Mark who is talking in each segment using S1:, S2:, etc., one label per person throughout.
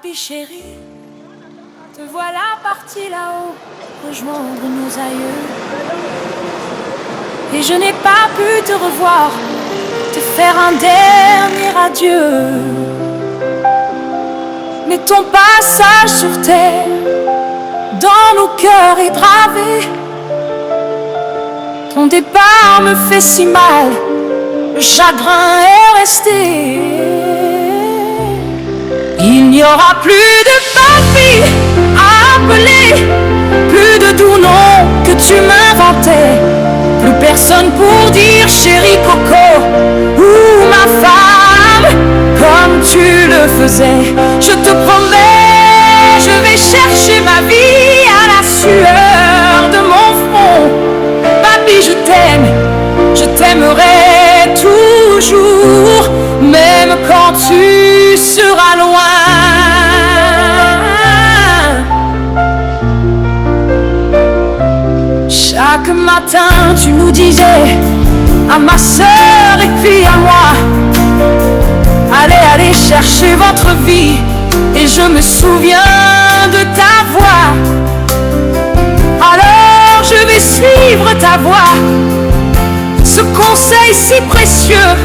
S1: Papy chéri, te voilà parti là-haut, rejoindre nos aïeux. Et je n'ai pas pu te revoir, te faire un dernier adieu. Mais ton passage sur terre, dans nos cœurs est gravé. Ton départ me fait si mal, le chagrin est resté. Il n'y aura plus de papy à appeler, plus de doux noms que tu m'inventais, plus personne pour dire chérie Coco ou ma femme comme tu le faisais. Je te promets, je vais chercher ma vie à la sueur de mon front. Papy, je t'aimerai toujours, même quand tu seras loin. Chaque matin tu nous disais, à ma sœur et puis à moi, allez chercher votre vie. Et je me souviens de ta voix, alors je vais suivre ta voix, ce conseil si précieux,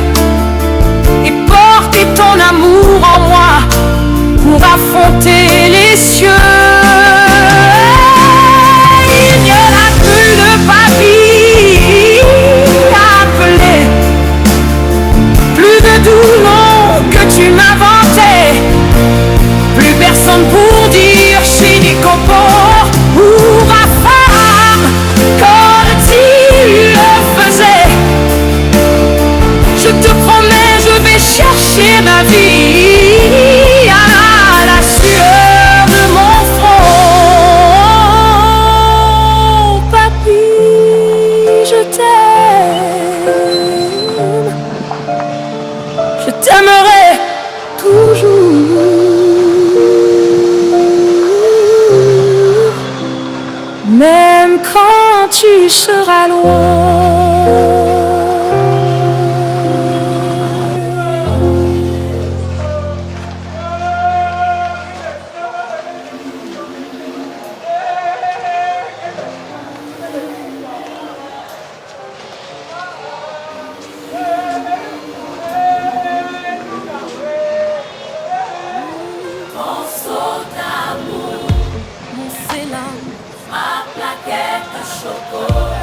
S1: et porter ton amour en moi pour affronter les cieux. Il n'y aura plus de papy à appeler, plus de doux noms que tu m'inventais, plus personne pour dire chérie Coco ou ma femme comme tu le faisais. Je te promets, je vais chercher ma vie à la sueur de mon front. Papy, je t'aimerai toujours, même quand tu seras loin.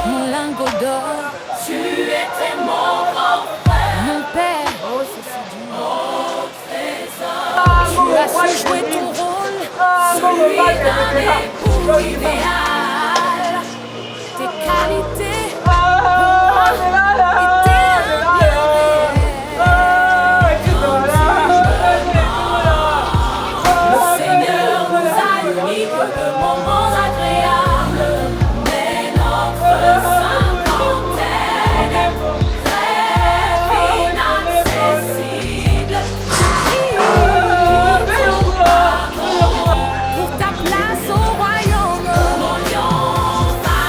S1: Mon lingot d'or, tu étais mon grand frère, mon père, oh c'est ça, tu as su jouer ton rôle, celui d'un époux idéal. Tes qualités étaient un bien réel. Le Seigneur nous a unis que de moments agréables. Pour ta place au royaume, mon lion va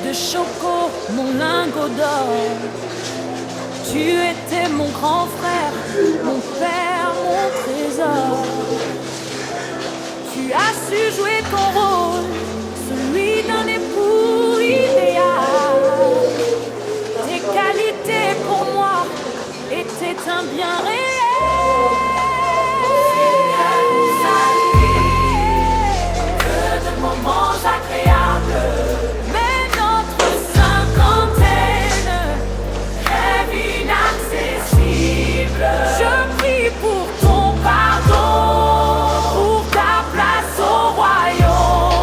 S1: de choco, mon lingot d'or. Tu étais mon grand frère, mon père, mon trésor. Tu as su jouer ton rôle, celui d'un époux idéal. Tes qualités pour moi étaient un bien réel. Moments agréables, mais notre cinquantaine rêve inaccessible. Je prie pour ton pardon, pour ta place au royaume.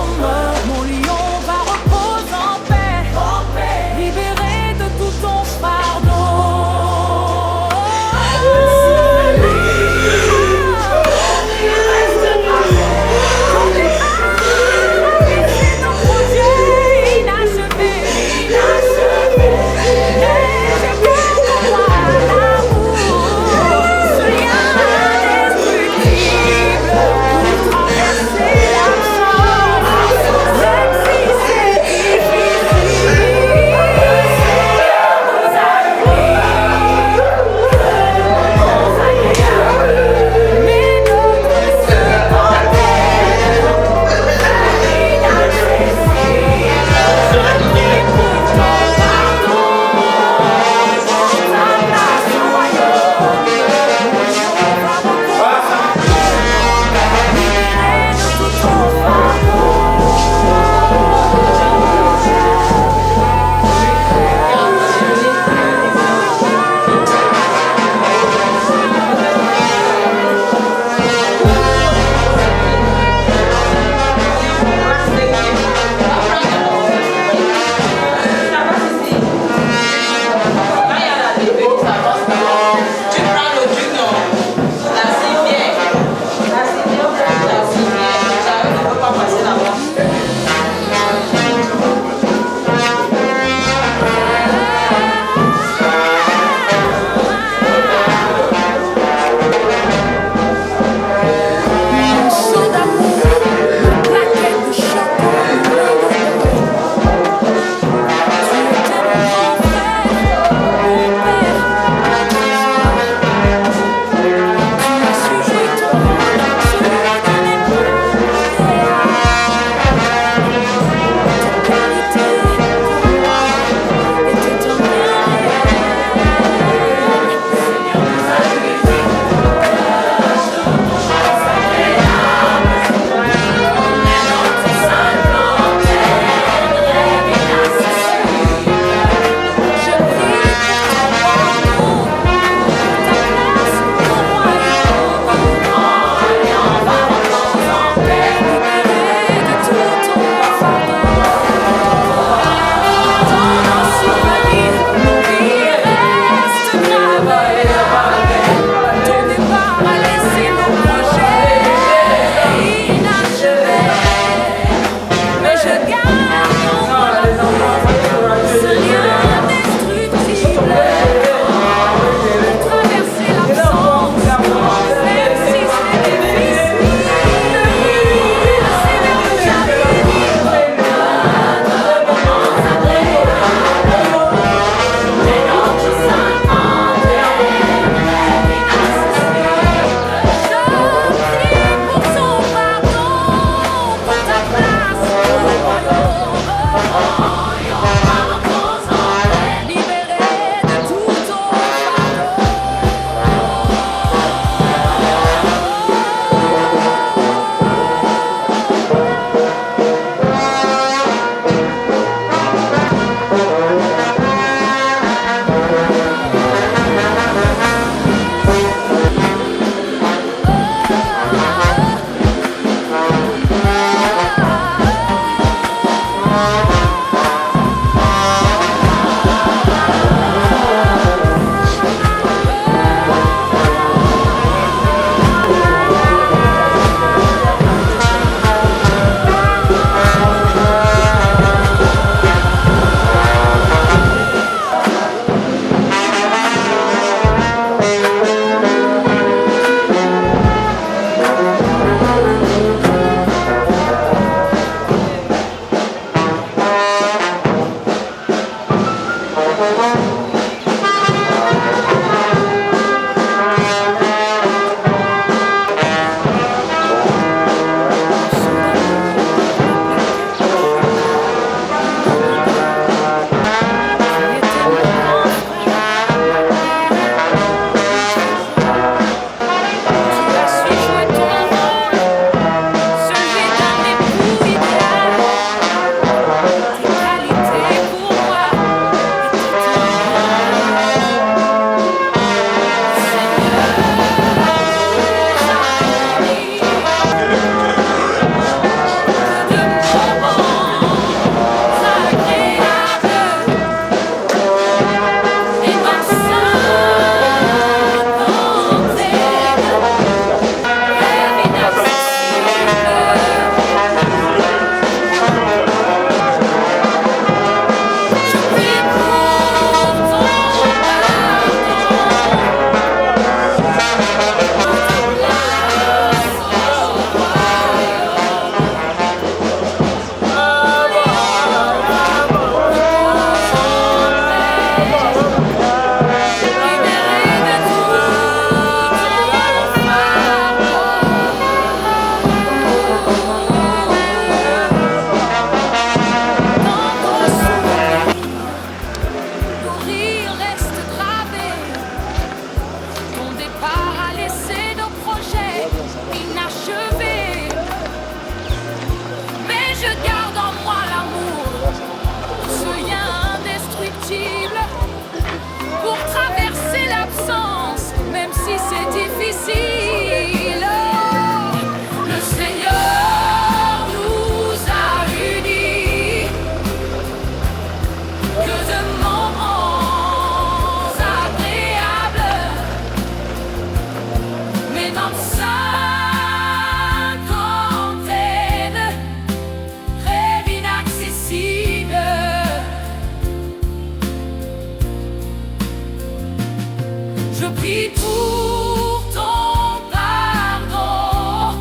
S1: Je prie pour ton pardon,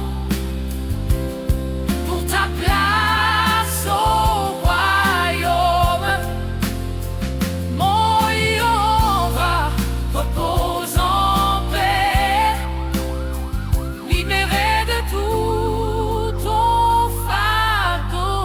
S1: pour ta place au royaume. Mon Yehovah, repose en paix, libéré de tout ton fardeau.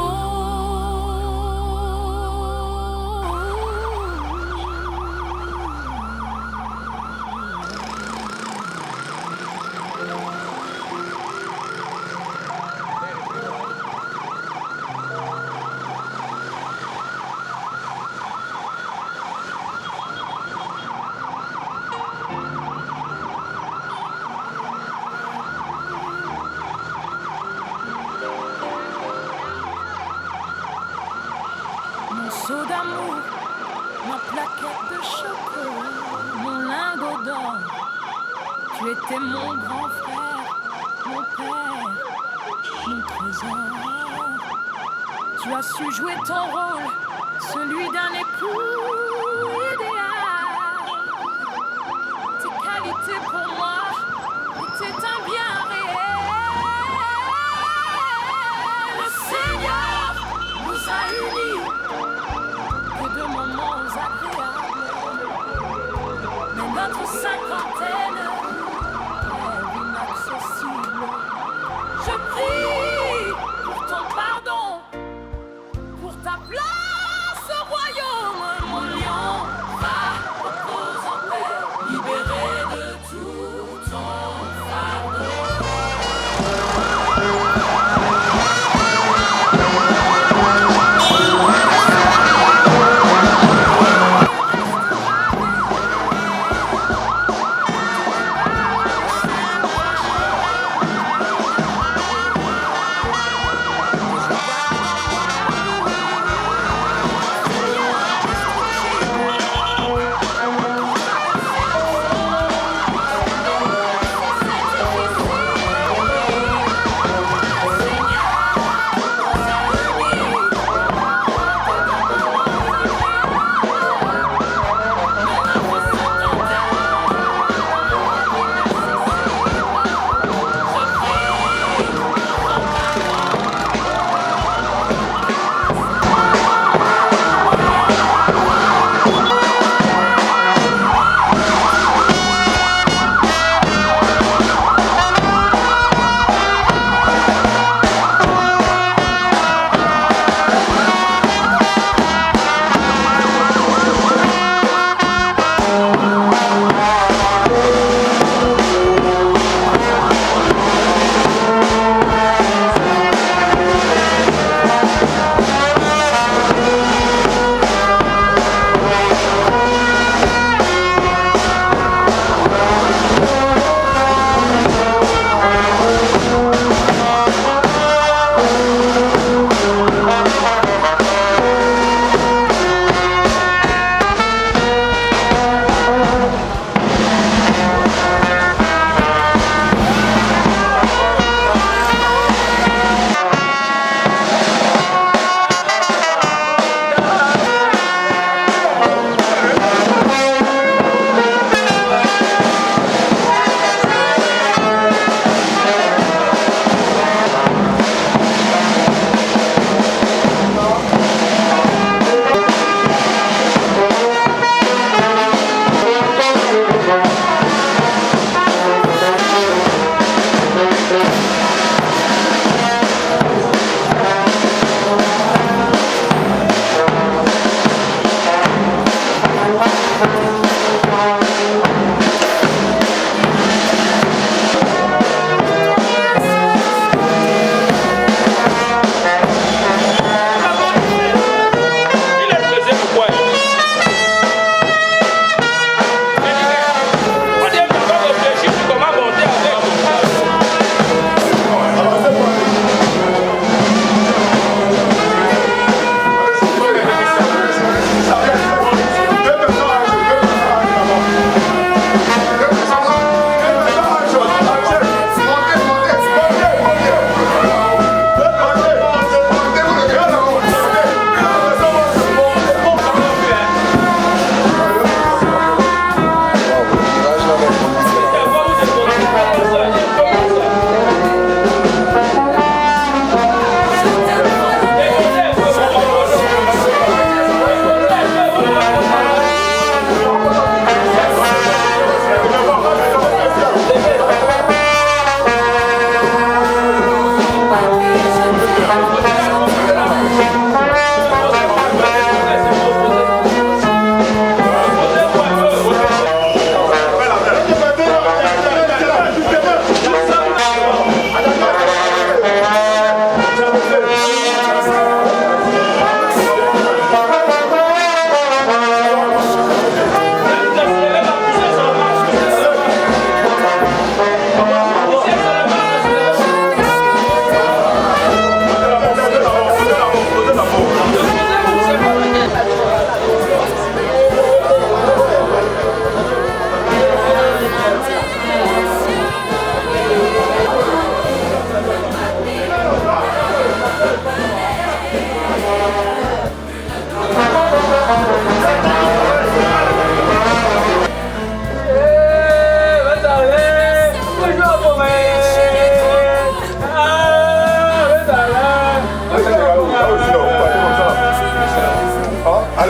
S1: Mon seau d'amour, ma plaquette de chocolat, mon lingot d'or. Tu étais mon grand frère, mon père, mon trésor. Tu as su jouer ton rôle, celui d'un époux idéal. Tes qualités pour moi étaient un bien réel. Le Seigneur nous a unis, que de moments agréables, mais notre cinquantaine est inaccessible. Je prie pour ton pardon, pour ta place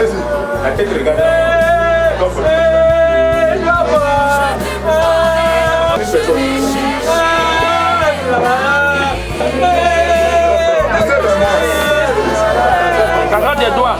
S2: allez-y. La tête regarde.
S3: Regarde des doigts.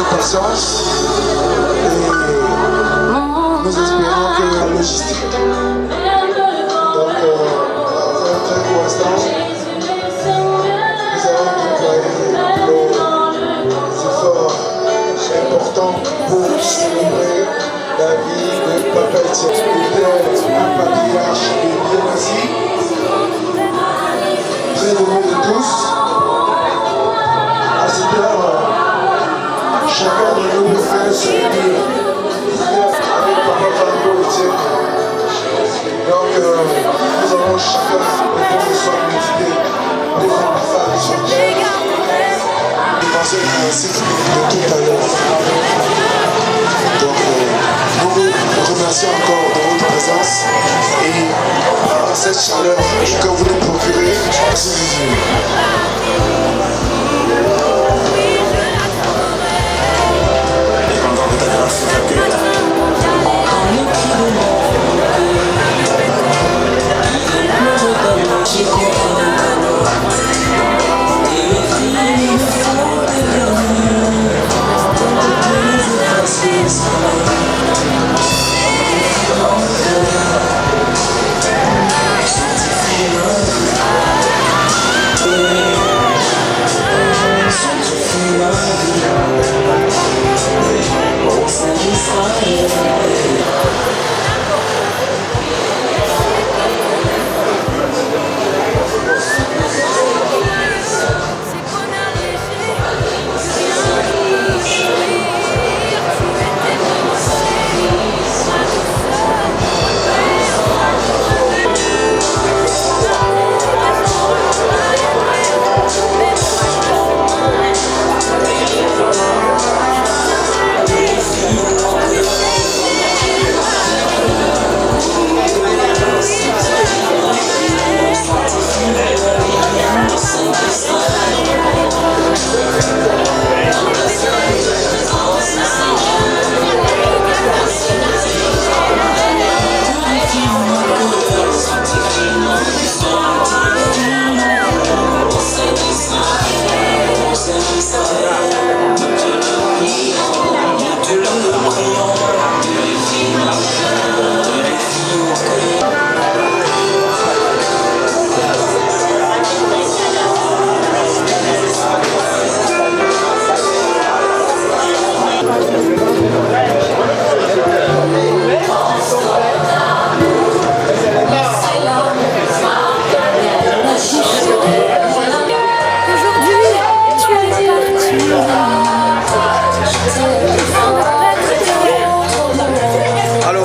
S2: patience et nous espérons que la logistique. Donc, après un très court instant, nous allons déployer nos efforts importants pour célébrer la vie de Papa Étienne. C'était un patriarche de Dionasie, très aimé de tous. À cette heure, chacun de nous fait se réunir avec Papa Franco Étienne. Donc, nous allons chacun répondre son identité pour la femme de son père. Je pensais que ainsi de tout à l'heure. Donc, nous vous remercions encore de votre présence et par cette chaleur que vous nous procurez, merci Jésus.
S3: Allô?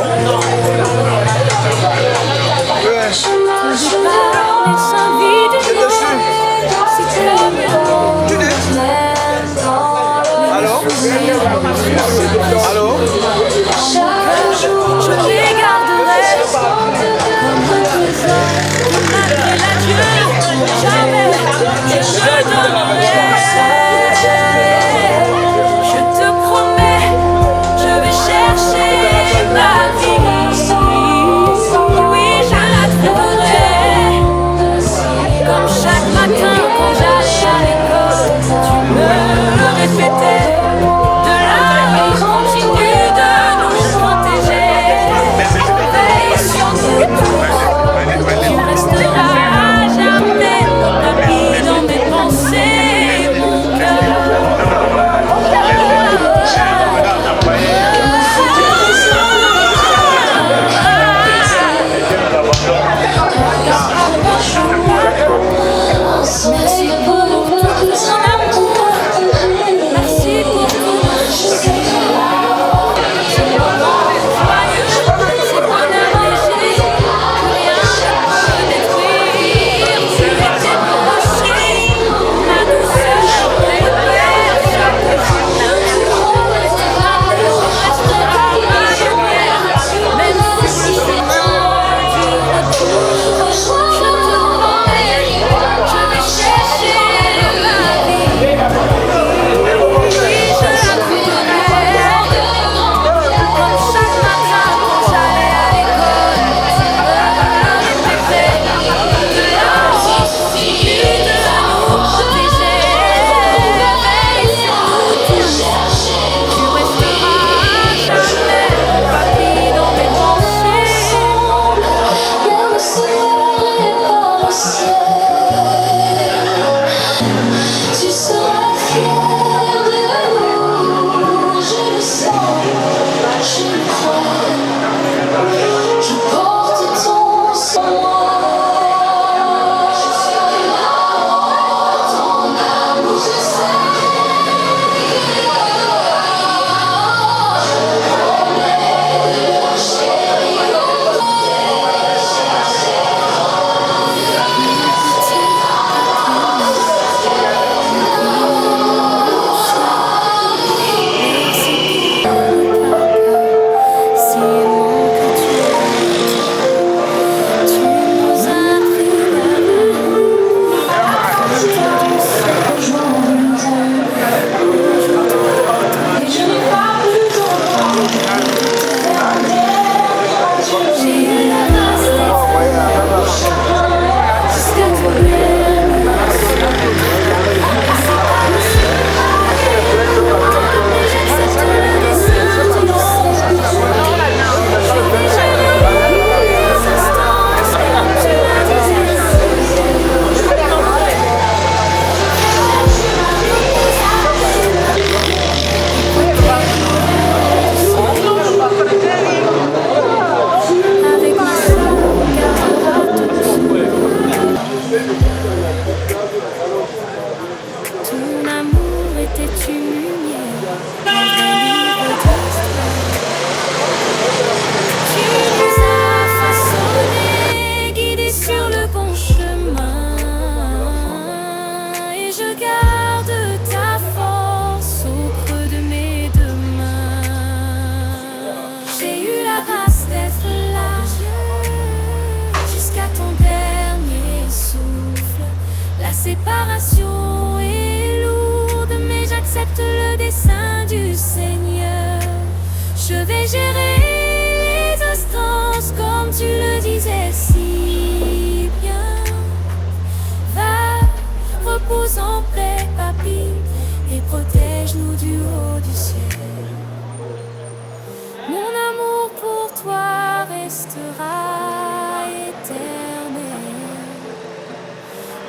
S1: restera éternel,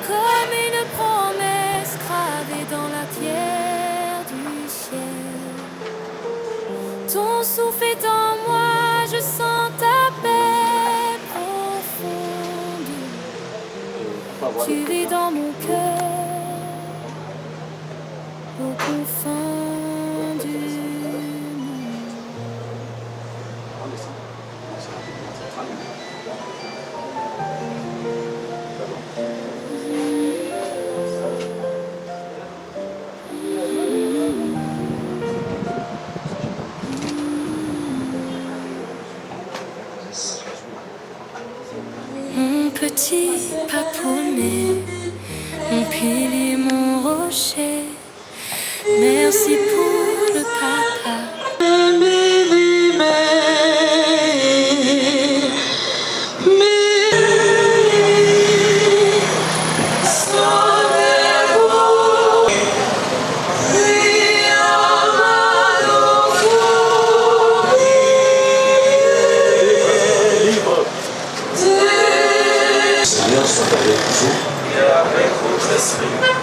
S1: comme une promesse gravée dans la pierre du ciel. Ton souffle est en moi, je sens ta paix profonde. Tu vis dans mon cœur, aux confins du monde. Mon petit papounet, mon pilier, mon rocher, merci pour le papa.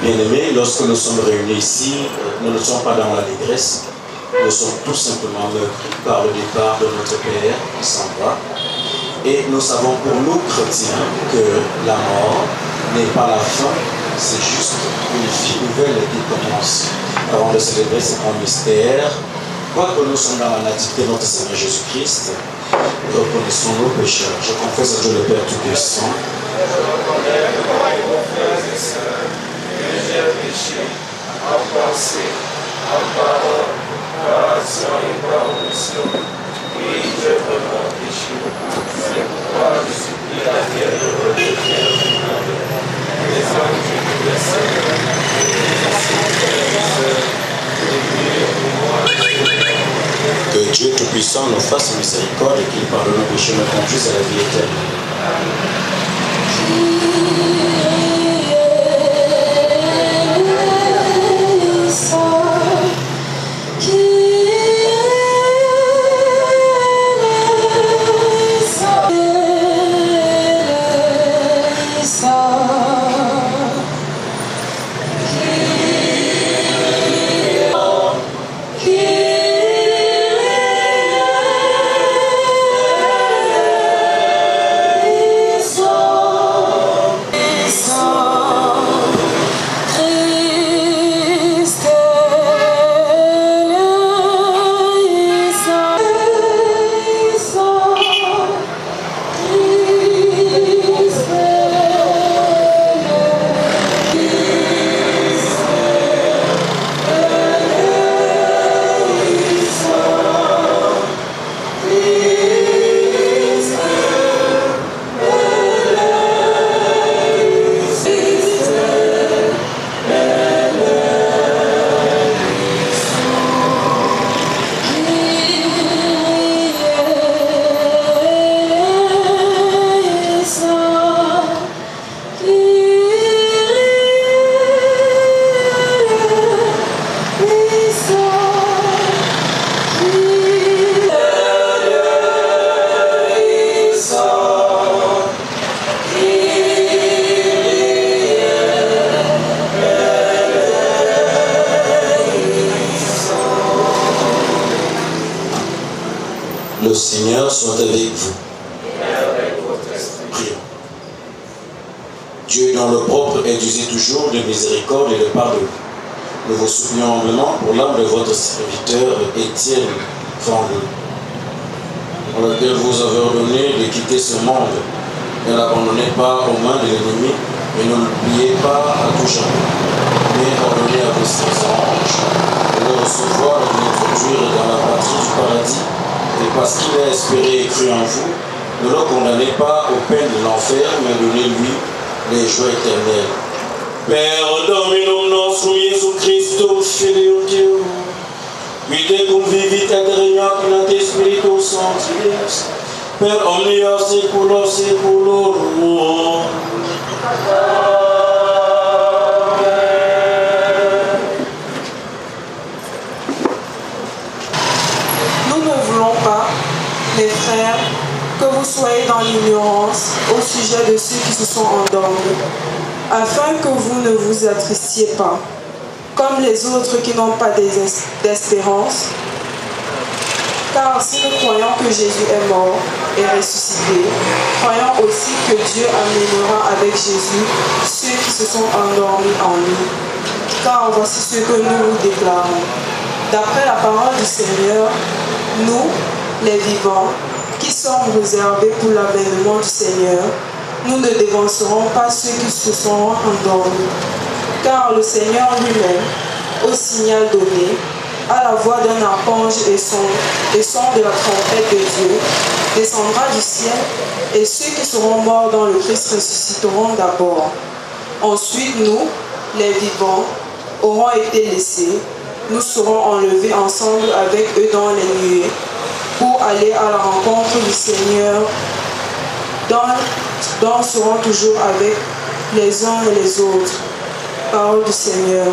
S3: Bien-aimés, lorsque nous sommes réunis ici, nous ne sommes pas dans l'allégresse, nous sommes tout simplement meurtris par le départ de notre Père qui s'en va. Et nous savons pour nous chrétiens que la mort n'est pas la fin, c'est juste une vie nouvelle qui commence. Avant de célébrer ce grand mystère, quoique nous sommes dans la nativité de notre Seigneur Jésus-Christ, reconnaissons nos pécheurs. Je confesse à Dieu le Père Tout-Puissant. J'ai péché, en pensée, en parole, par action et par omission. Oui, j'ai vraiment péché. C'est pourquoi je supplie la terre de rejeter les anges de Seigneur, que Dieu Tout-Puissant nous fasse miséricorde et qu'il pardonne nos péchés, nous conduise à la vie éternelle. Le Seigneur soit avec vous. Prions. Dieu dont le propre est d'user toujours de miséricorde et de pardon, nous vous supplions humblement pour l'âme de votre serviteur Étienne Fandou, pour lequel vous avez ordonné de quitter ce monde. Ne l'abandonnez pas aux mains de l'ennemi et ne l'oubliez pas à tout jamais, mais ordonnez à vos saints anges de le recevoir et de l'introduire dans la patrie du paradis. Et parce qu'il a espéré et cru en vous, ne le condamnez pas aux peines de l'enfer, mais donnez-lui les joies éternelles. Père Dominum nostrum Iesu Christo, Filio Deo, vite convivit et regnat in Spiritu Sancti, per omnia saecula saeculorum.
S4: Nous ne voulons pas, les frères, que vous soyez dans l'ignorance au sujet de ceux qui se sont endormis, afin que vous ne vous attristiez pas, comme les autres qui n'ont pas d'espérance. Car si nous croyons que Jésus est mort et ressuscité, croyons aussi que Dieu amènera avec Jésus ceux qui se sont endormis en lui. Car voici ce que nous vous déclarons. D'après la parole du Seigneur, nous, les vivants, qui sommes réservés pour l'avènement du Seigneur, nous ne dévancerons pas ceux qui se sont endormis. Car le Seigneur lui-même, au signal donné, à la voix d'un archange et son de la trompette de Dieu, descendra du ciel, et ceux qui seront morts dans le Christ ressusciteront d'abord. Ensuite, nous, les vivants, auront été laissés, nous serons enlevés ensemble avec eux dans les nuées, pour aller à la rencontre du Seigneur, dont seront toujours avec les uns et les autres. Parole du Seigneur.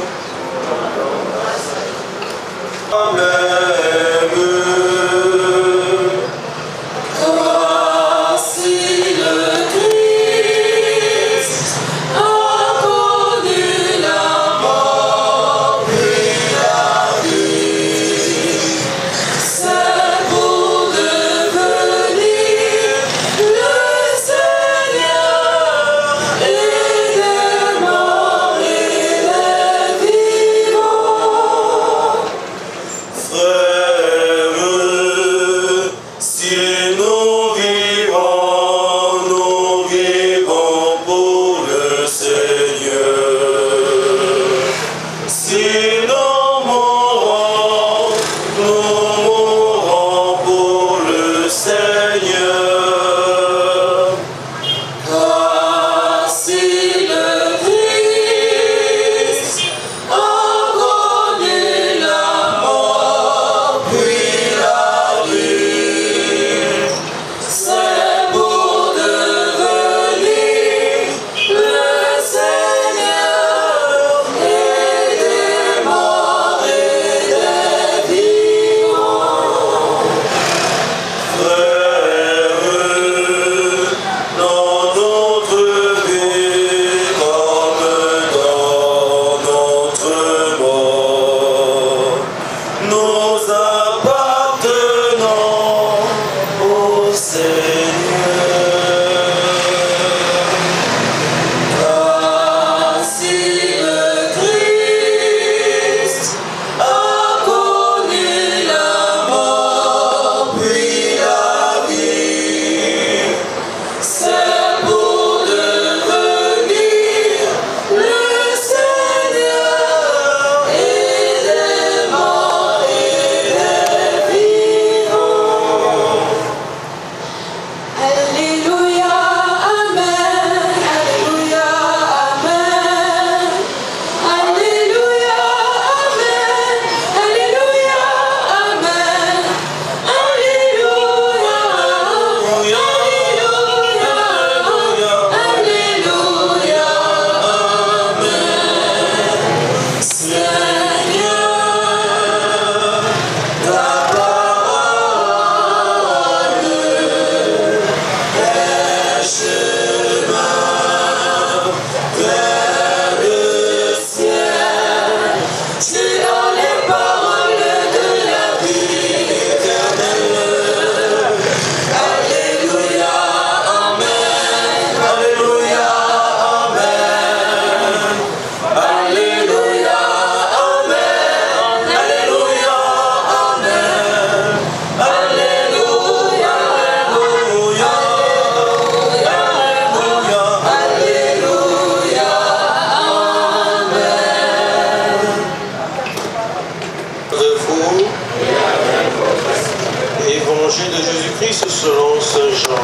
S5: Évangile de Jésus-Christ selon Saint Jean.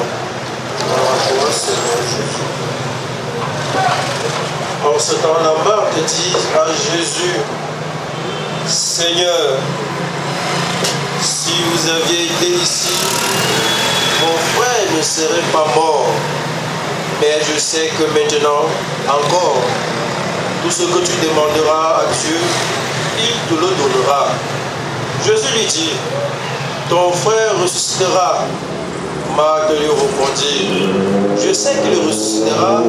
S5: Gloire à toi, Seigneur Jésus. En ce temps, la Marthe dit à Jésus, Seigneur, si vous aviez été ici, mon frère ne serait pas mort. Mais je sais que maintenant, encore, tout ce que tu demanderas à Dieu, il te le donnera. Jésus lui dit, ton frère ressuscitera. Marc lui répondit, je sais qu'il ressuscitera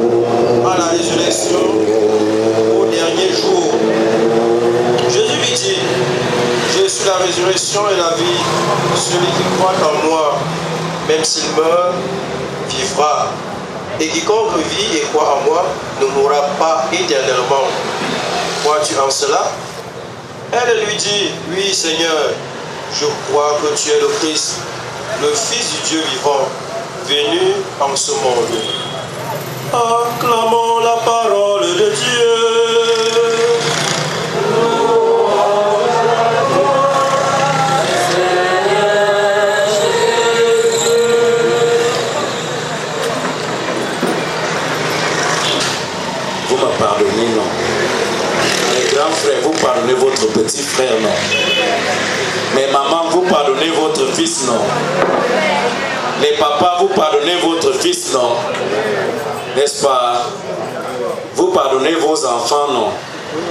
S5: à la résurrection au dernier jour. Jésus lui dit, je suis la résurrection et la vie. Celui qui croit en moi, même s'il meurt, vivra. Et quiconque vit et croit en moi ne mourra pas éternellement. Crois-tu en cela? Elle lui dit, oui Seigneur, je crois que tu es le Christ, le Fils du Dieu vivant, venu en ce monde. Acclamons la parole de Dieu.
S3: Vous me pardonnez, non? Les grands frères, vous pardonnez votre petit frère, non? Mais maman, vous pardonnez votre fils, non? Les papas, vous pardonnez votre fils, non? N'est-ce pas? Vous pardonnez vos enfants, non?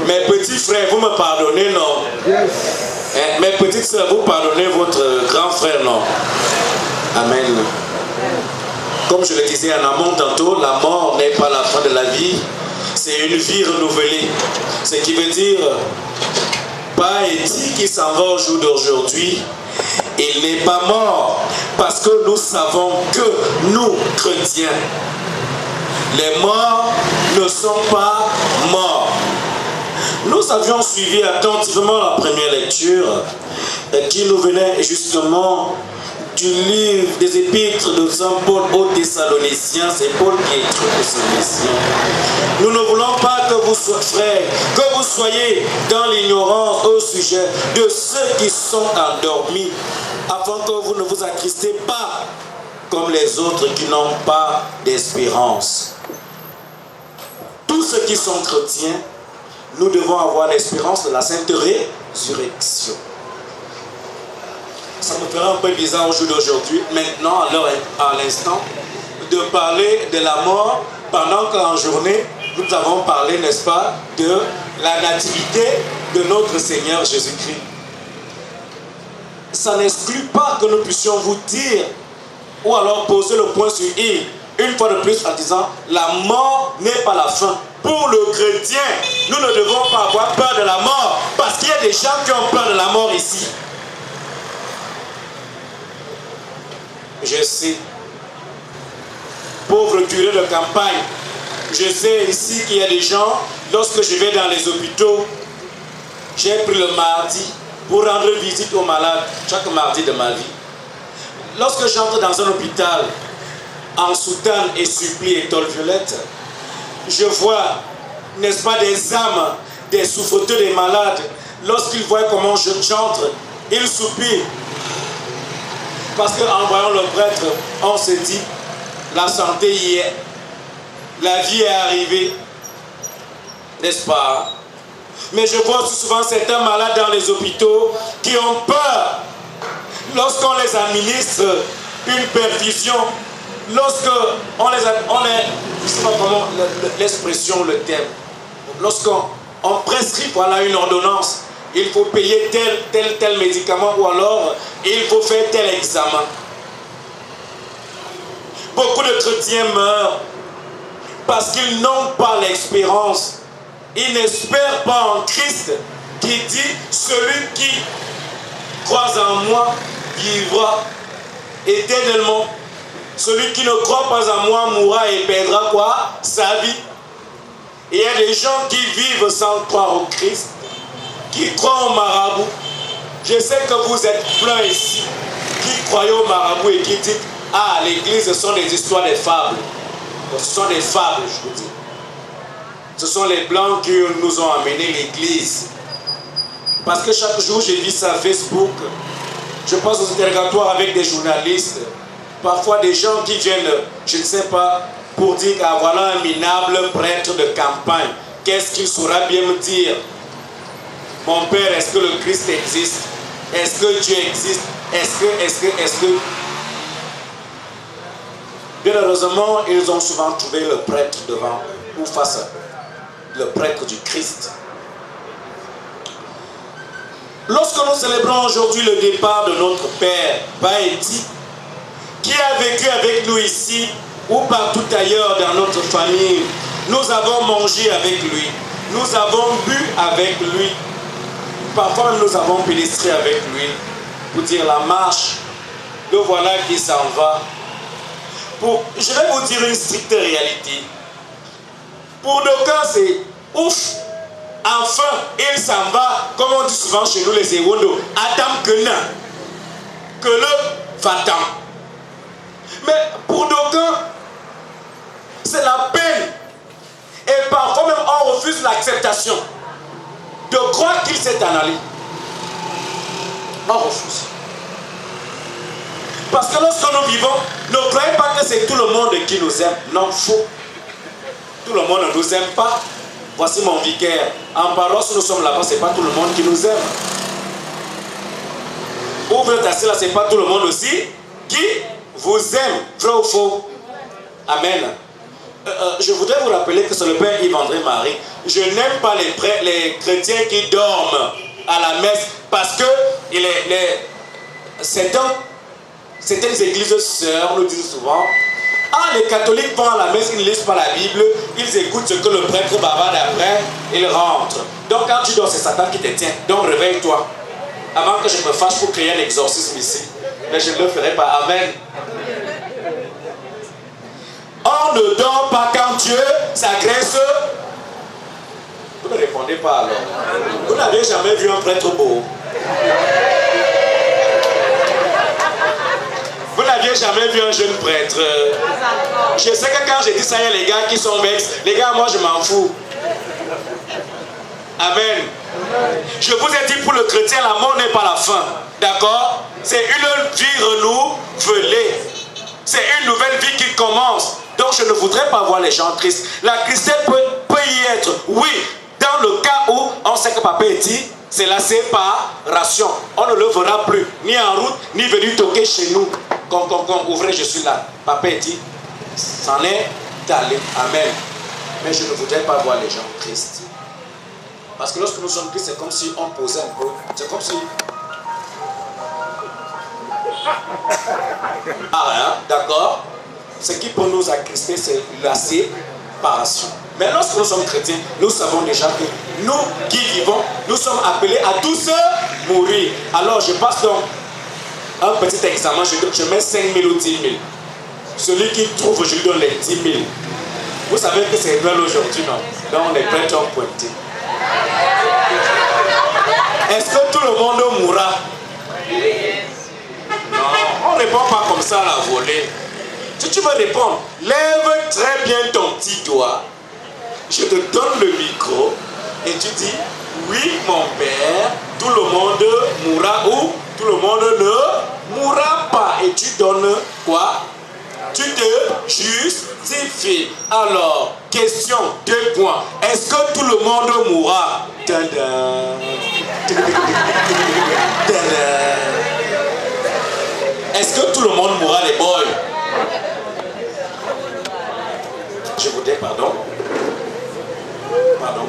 S3: Mes petits frères, vous me pardonnez, non? Hein? Mes petites sœurs, vous pardonnez votre grand frère, non? Amen. Comme je le disais en amont tantôt, la mort n'est pas la fin de la vie, c'est une vie renouvelée. Ce qui veut dire, pas Eddie qui s'en va au jour d'aujourd'hui, il n'est pas mort, parce que nous savons que nous, chrétiens, les morts ne sont pas morts. Nous avions suivi attentivement la première lecture qui nous venait justement du livre des épîtres de Saint Paul aux Thessaloniciens. C'est Paul qui écrit aux Thessaloniciens. Nous ne voulons pas que vous soyez frères, que vous soyez dans l'ignorance au sujet de ceux qui sont endormis, afin que vous ne vous attristez pas comme les autres qui n'ont pas d'espérance. Tous ceux qui sont chrétiens, nous devons avoir l'espérance de la sainte résurrection. Ça me ferait un peu bizarre au jour d'aujourd'hui, maintenant, à l'instant, de parler de la mort pendant qu'en journée, nous avons parlé, n'est-ce pas, de la nativité de notre Seigneur Jésus-Christ. Ça n'exclut pas que nous puissions vous dire, ou alors poser le point sur i, une fois de plus en disant, la mort n'est pas la fin. Pour le chrétien, nous ne devons pas avoir peur de la mort, parce qu'il y a des gens qui ont peur de la mort ici. Je sais, pauvre curé de campagne, je sais ici qu'il y a des gens, lorsque je vais dans les hôpitaux, j'ai pris le mardi pour rendre visite aux malades, chaque mardi de ma vie. Lorsque j'entre dans un hôpital, en soutane et supplie étoile violette, je vois, n'est-ce pas, des âmes, des souffreteux, des malades. Lorsqu'ils voient comment j'entre, ils soupirent. Parce qu'en voyant le prêtre, on se dit, la santé y est, la vie est arrivée, n'est-ce pas? Mais je vois aussi souvent certains malades dans les hôpitaux qui ont peur lorsqu'on les administre une perfusion, lorsqu'on les, je ne sais pas comment l'expression, le terme, lorsqu'on prescrit voilà une ordonnance, il faut payer tel médicament ou alors il faut faire tel examen. Beaucoup de chrétiens meurent parce qu'ils n'ont pas l'expérience. Ils n'espèrent pas en Christ qui dit celui qui croit en moi vivra éternellement. Celui qui ne croit pas en moi mourra et perdra quoi? Sa vie. Et il y a des gens qui vivent sans croire au Christ, qui croient au marabout. Je sais que vous êtes plein ici, qui croyez au marabout et qui dites, ah, l'église, ce sont des histoires, des fables. Ce sont des fables, je vous dis. Ce sont les blancs qui nous ont amené l'église. Parce que chaque jour, j'ai vu ça sur Facebook. Je passe aux interrogatoires avec des journalistes. Parfois, des gens qui viennent, je ne sais pas, pour dire, ah, voilà un minable prêtre de campagne. Qu'est-ce qu'il saura bien me dire? Mon père, est-ce que le Christ existe? Est-ce que Dieu existe? Est-ce que... Bien heureusement, ils ont souvent trouvé le prêtre devant ou face à le prêtre du Christ. Lorsque nous célébrons aujourd'hui le départ de notre Père, Baïti,
S5: qui a vécu avec nous ici ou partout ailleurs dans notre famille. Nous avons mangé avec lui. Nous avons bu avec lui. Parfois nous avons pénétré avec lui. Pour dire la marche, le voilà qui s'en va. Je vais vous dire une stricte réalité. Pour d'aucuns, c'est ouf. Enfin, il s'en va, comme on dit souvent chez nous les Ewondo, Adam que non. Que le va-t'en. Mais pour d'aucuns, c'est la peine. Et parfois même on refuse l'acceptation de croire qu'il s'est en allé. On refuse. Parce que lorsque nous vivons, ne croyez pas que c'est tout le monde qui nous aime. Non, faux. Tout le monde ne nous aime pas. Voici mon vicaire. En parlant, si nous sommes là-bas, ce n'est pas tout le monde qui nous aime. Ou vous êtes assis là, ce n'est pas tout le monde aussi qui vous aime. Vrai ou faux? Amen. Je voudrais vous rappeler que c'est le Père Yves-André Marie. Je n'aime pas les chrétiens qui dorment à la messe parce que certaines églises sœurs nous disent souvent: ah, les catholiques vont à la messe, ils ne lisent pas la Bible, ils écoutent ce que le prêtre bavarde après, ils rentrent. Donc quand tu dors, c'est Satan qui te tient. Donc réveille-toi. Avant que je me fâche pour créer un exorcisme ici. Mais je ne le ferai pas. Amen. On ne dort pas quand Dieu s'agresse. Vous ne répondez pas alors. Vous n'avez jamais vu un prêtre beau. Vous n'aviez jamais vu un jeune prêtre. Je sais que quand j'ai dit ça, il y a les gars qui sont vexés. Les gars, moi je m'en fous. Amen. Je vous ai dit, pour le chrétien, la mort n'est pas la fin. D'accord? C'est une vie renouvelée. C'est une nouvelle vie qui commence. Donc je ne voudrais pas voir les gens tristes. La tristesse peut y être, oui, dans le cas où on sait que papa est dit, c'est la séparation. On ne le verra plus, ni en route, ni venu toquer chez nous. Ouvrez, je suis là. Papa est dit, c'en est allé. Amen. Mais je ne voudrais pas voir les gens tristes. Parce que lorsque nous sommes tristes, c'est comme si on posait un peu. C'est comme si... Ah, hein, d'accord? Ce qui peut nous attrister, c'est la séparation. Mais lorsque nous sommes chrétiens, nous savons déjà que nous qui vivons, nous sommes appelés à tous mourir. Alors je passe donc un petit examen, je mets 5 000 ou 10 000. Celui qui trouve, je lui donne les 10 000. Vous savez que c'est Noël aujourd'hui, non? Donc les prêtres ont pointé. Est-ce que tout le monde mourra? Non, on ne répond pas comme ça à la volée. Si tu veux répondre, lève très bien ton petit doigt. Je te donne le micro et tu dis: oui, mon père, tout le monde mourra ou tout le monde ne mourra pas. Et tu donnes quoi? Tu te justifies. Alors, question, 2 points. Est-ce que tout le monde mourra? Est-ce que tout le monde mourra, les boys? Je vous dis pardon. Pardon.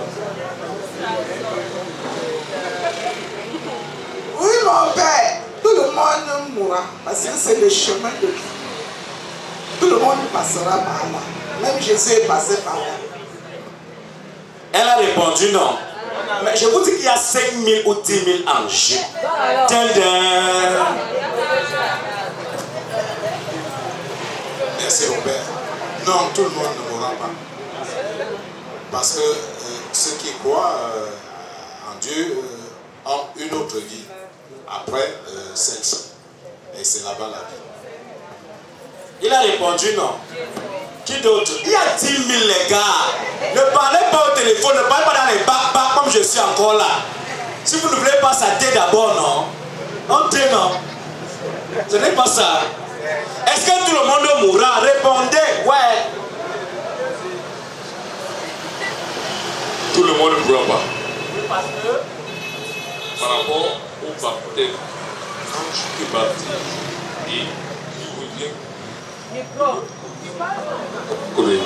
S6: Oui, mon père, tout le monde mourra parce que c'est le chemin de vie. Tout le monde passera par là. Même Jésus est passé par là.
S5: Elle a répondu non. Mais je vous dis qu'il y a 5 000 ou 10 000 anges.
S2: Merci mon père. Non, tout le monde ne mourra pas. Parce que ceux qui croient en Dieu ont une autre vie après celle-ci. Et c'est là-bas la vie.
S5: Il a répondu non. Qui d'autre? Il y a 10 000 les gars. Ne parlez pas au téléphone, ne parlez pas dans les bacs comme je suis encore là. Si vous ne voulez pas ça, dès d'abord, non. Entrez, non. Ce n'est pas ça. Est-ce que tout le monde mourra? Répondez, ouais.
S7: Tout le monde ne mourra pas. Par rapport au baptême, quand je te baptise, et je vous dis, oui.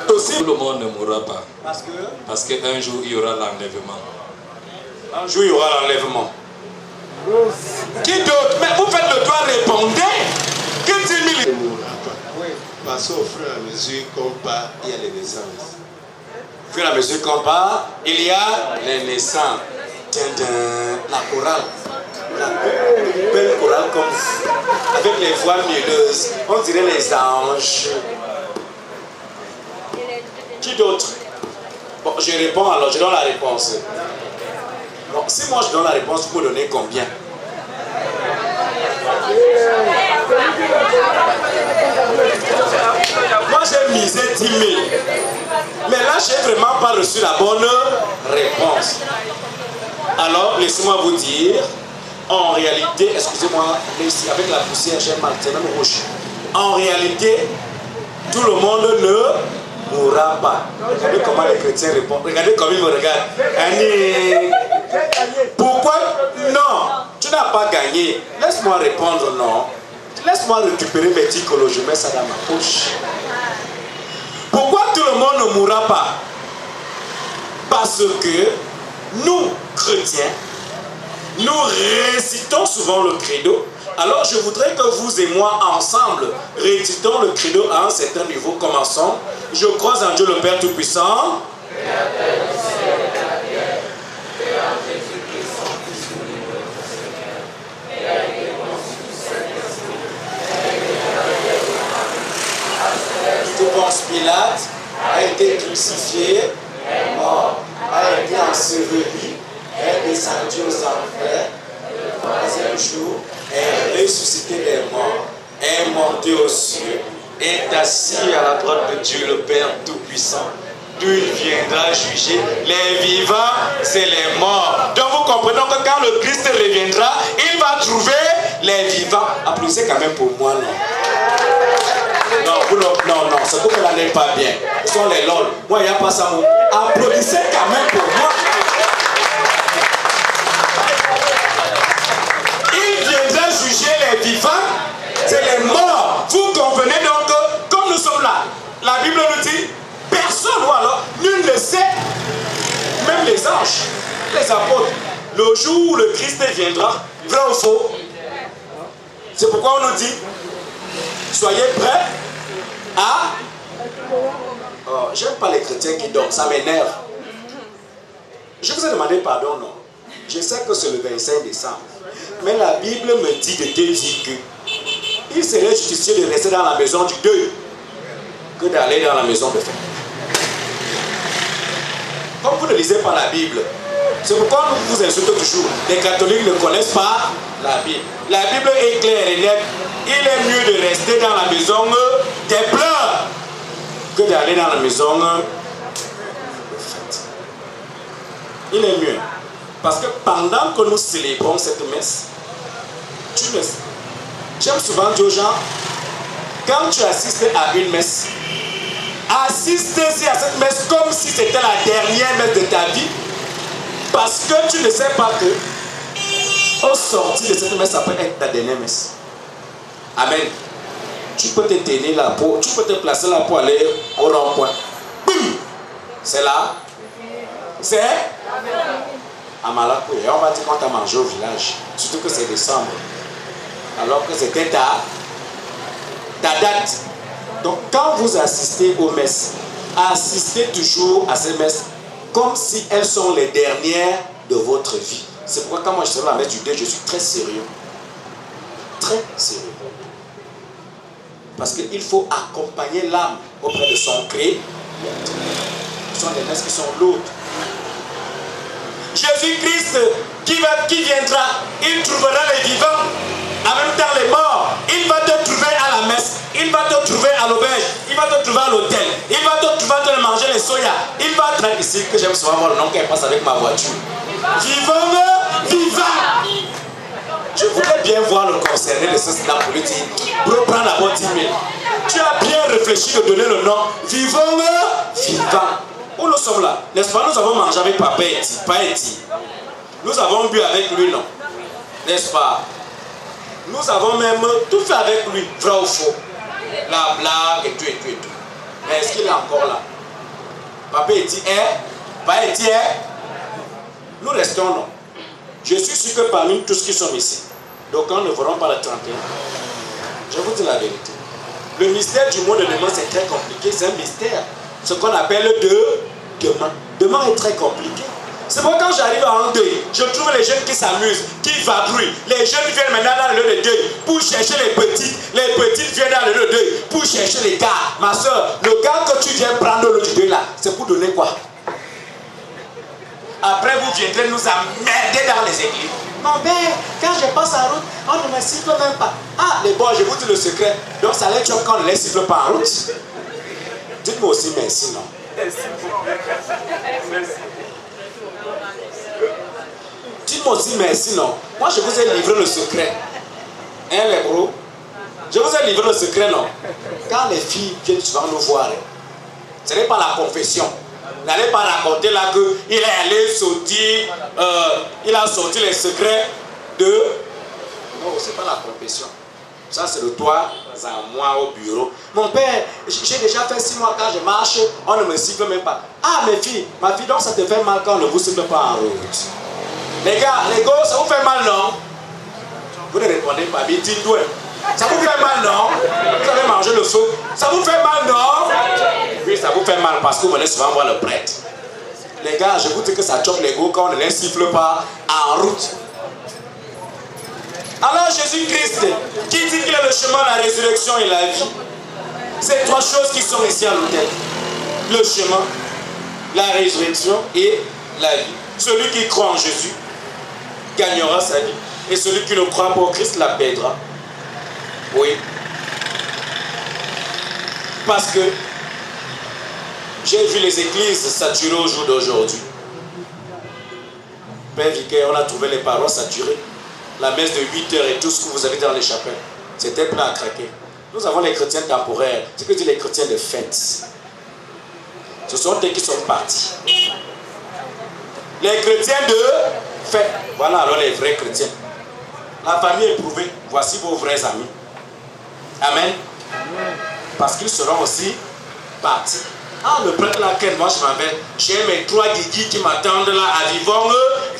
S7: Aussi, tout le monde ne mourra pas. Parce qu'un jour, il y aura l'enlèvement.
S5: Un jour, il y aura l'enlèvement. Qui d'autre? Mais vous faites le doigt
S8: répondait que 10 000.
S5: Oui, parce qu'au fur et à mesure qu'on part, il y a les naissances.
S8: Au fur et à mesure qu'on part, il y a les naissances. La chorale. La belle chorale comme ça, avec les voix mieleuses. On dirait les anges. Qui d'autre? Bon, je réponds alors, je donne la réponse. Bon, si moi je donne la réponse, vous me donnez combien? Moi j'ai misé 10 000. Mais là, j'ai vraiment pas reçu la bonne réponse. Alors, laissez-moi vous dire, en réalité, excusez-moi, avec la poussière, j'ai mal, c'est même rouge. En réalité, tout le monde ne mourra pas. Regardez comment les chrétiens répondent. Regardez comment ils me regardent. Annie, pourquoi? Non, tu n'as pas gagné. Laisse-moi répondre non. Laisse-moi récupérer mes ticolos, je mets ça dans ma poche. Pourquoi tout le monde ne mourra pas? Parce que nous, chrétiens, nous récitons souvent le credo. Alors je voudrais que vous et moi ensemble récitons le credo à un certain niveau. Commençons. Je crois en Dieu le Père Tout-Puissant. Que Ponce Pilate a été crucifié, mort, a été enseveli, est descendu aux enfers, le troisième jour est ressuscité des morts, est monté aux cieux, est assis à la droite de Dieu le Père Tout-Puissant, d'où il viendra juger les vivants et les morts. Donc vous comprenez que quand le Christ reviendra, il va trouver les vivants. Applaudissez quand même pour moi, non? Non, ce que vous n'allez pas bien. Ce sont les lol. Moi, il n'y a pas ça. Applaudissez quand même pour moi. Il viendra juger les vivants, c'est les morts. Vous convenez donc que, comme nous sommes là, la Bible nous dit, personne, ou alors, nul ne sait, même les anges, les apôtres, le jour où le Christ viendra, vrai ou faux? C'est pourquoi on nous dit, soyez prêts à... Oh, j'aime pas les chrétiens qui dorment, ça m'énerve. Je vous ai demandé pardon, non? Je sais que c'est le 25 décembre. Mais la Bible me dit de te dire que il serait judicieux de rester dans la maison du deuil que d'aller dans la maison de fête. Comme vous ne lisez pas la Bible, c'est pourquoi nous vous insultons toujours. Les catholiques ne connaissent pas la Bible. La Bible est claire et nette. Il est mieux de rester dans la maison des pleurs que d'aller dans la maison de fête. Il est mieux. Parce que pendant que nous célébrons cette messe, j'aime souvent dire aux gens, quand tu assistes à une messe, assistez-y à cette messe comme si c'était la dernière messe de ta vie. Parce que tu ne sais pas que, au sortir de cette messe, ça peut être ta dernière messe. Amen. Tu peux te tenir là pour, tu peux te placer là pour aller au rond-point. Boum! C'est là. C'est à Malakoué. On va dire qu'on t'a mangé au village. Surtout que c'est décembre. Alors que c'était ta date. Donc quand vous assistez aux messes, assistez toujours à ces messes comme si elles sont les dernières de votre vie. C'est pourquoi quand moi je serai à la messe du deuil, je suis très sérieux. Très sérieux. Parce qu'il faut accompagner l'âme auprès de son Créateur. Ce sont des messes qui sont lourdes. Jésus-Christ qui viendra, il trouvera les vivants, en même temps les morts. Il va te trouver à la messe, il va te trouver à l'auberge, il va te trouver à l'hôtel, il va te trouver en train de manger les soya. Il va te ici que j'aime souvent voir le nom qu'elle passe avec ma voiture. Vivant. Je voudrais bien voir le concerné de ce Napoli dire, bro, prends d'abord 10 000. Tu as bien réfléchi de donner le nom vivant. Où nous sommes là, n'est-ce pas? Nous avons mangé avec Papa Eti. Nous avons bu avec lui, non? N'est-ce pas? Nous avons même tout fait avec lui, vrai ou faux? La blague et tout. Mais est-ce qu'il est encore là? Papa Eti est? Papa Eti est? Nous restons, non? Je suis sûr que parmi tous qui sont ici, Donc on ne verra pas le 31. Je vous dis la vérité. Le mystère du monde de demain, c'est très compliqué. C'est un mystère. Ce qu'on appelle demain. Demain est très compliqué. C'est pourquoi quand j'arrive en deuil, je trouve les jeunes qui s'amusent, qui vadrouillent. Les jeunes viennent maintenant dans le lieu de deuil pour chercher les petites. Les petites viennent dans le lieu de deuil pour chercher les gars. Ma soeur, le gars que tu viens prendre le deuil là, c'est pour donner quoi? Après, vous viendrez nous emmerder dans les églises. Mon père, quand je passe en route, on ne me siffle même pas. Ah, les bons, je vous dis le secret. Donc, ça les choque quand on ne les siffle pas en route. Dites-moi aussi merci, non? Dites-moi aussi merci, non? Moi, je vous ai livré le secret. Hein, les bros? Je vous ai livré le secret, non? Quand les filles viennent souvent nous voir, ce n'est pas la confession. N'allez pas raconter là qu'il est allé sortir, il a sorti les secrets de... Non, ce n'est pas la confession. Ça, c'est le toi à moi au bureau. Mon père, j'ai déjà fait 6 mois quand je marche, on ne me siffle même pas. Ah, mes filles, ma fille, donc ça te fait mal quand on ne vous siffle pas en route. Les gars, les gosses, ça vous fait mal, non? Vous ne répondez pas, mais dites-moi. Ça vous fait mal, non? Vous avez mangé le feu. Ça vous fait mal, non? Oui, ça vous fait mal parce que vous venez souvent voir le prêtre. Les gars, je vous dis que ça choque les go quand on ne les siffle pas en route. Alors Jésus-Christ, qui dit qu'il est le chemin, la résurrection et la vie, c'est 3 choses qui sont ici à l'autel. Le chemin, la résurrection et la vie. Celui qui croit en Jésus gagnera sa vie. Et celui qui ne croit pas au Christ la perdra. Oui. Parce que j'ai vu les églises saturées au jour d'aujourd'hui. Père Vicaire, on a trouvé les paroisses saturées. La messe de 8 heures et tout ce que vous avez dans les chapelles, c'était plein à craquer. Nous avons les chrétiens temporaires, ce que disent les chrétiens de fête. Ce sont eux qui sont partis. Les chrétiens de fête, voilà alors les vrais chrétiens. La famille éprouvée, voici vos vrais amis. Amen. Parce qu'ils seront aussi partis. Ah, le prêtre là, moi je m'en vais. J'ai mes 3 guigui qui m'attendent là à vivant,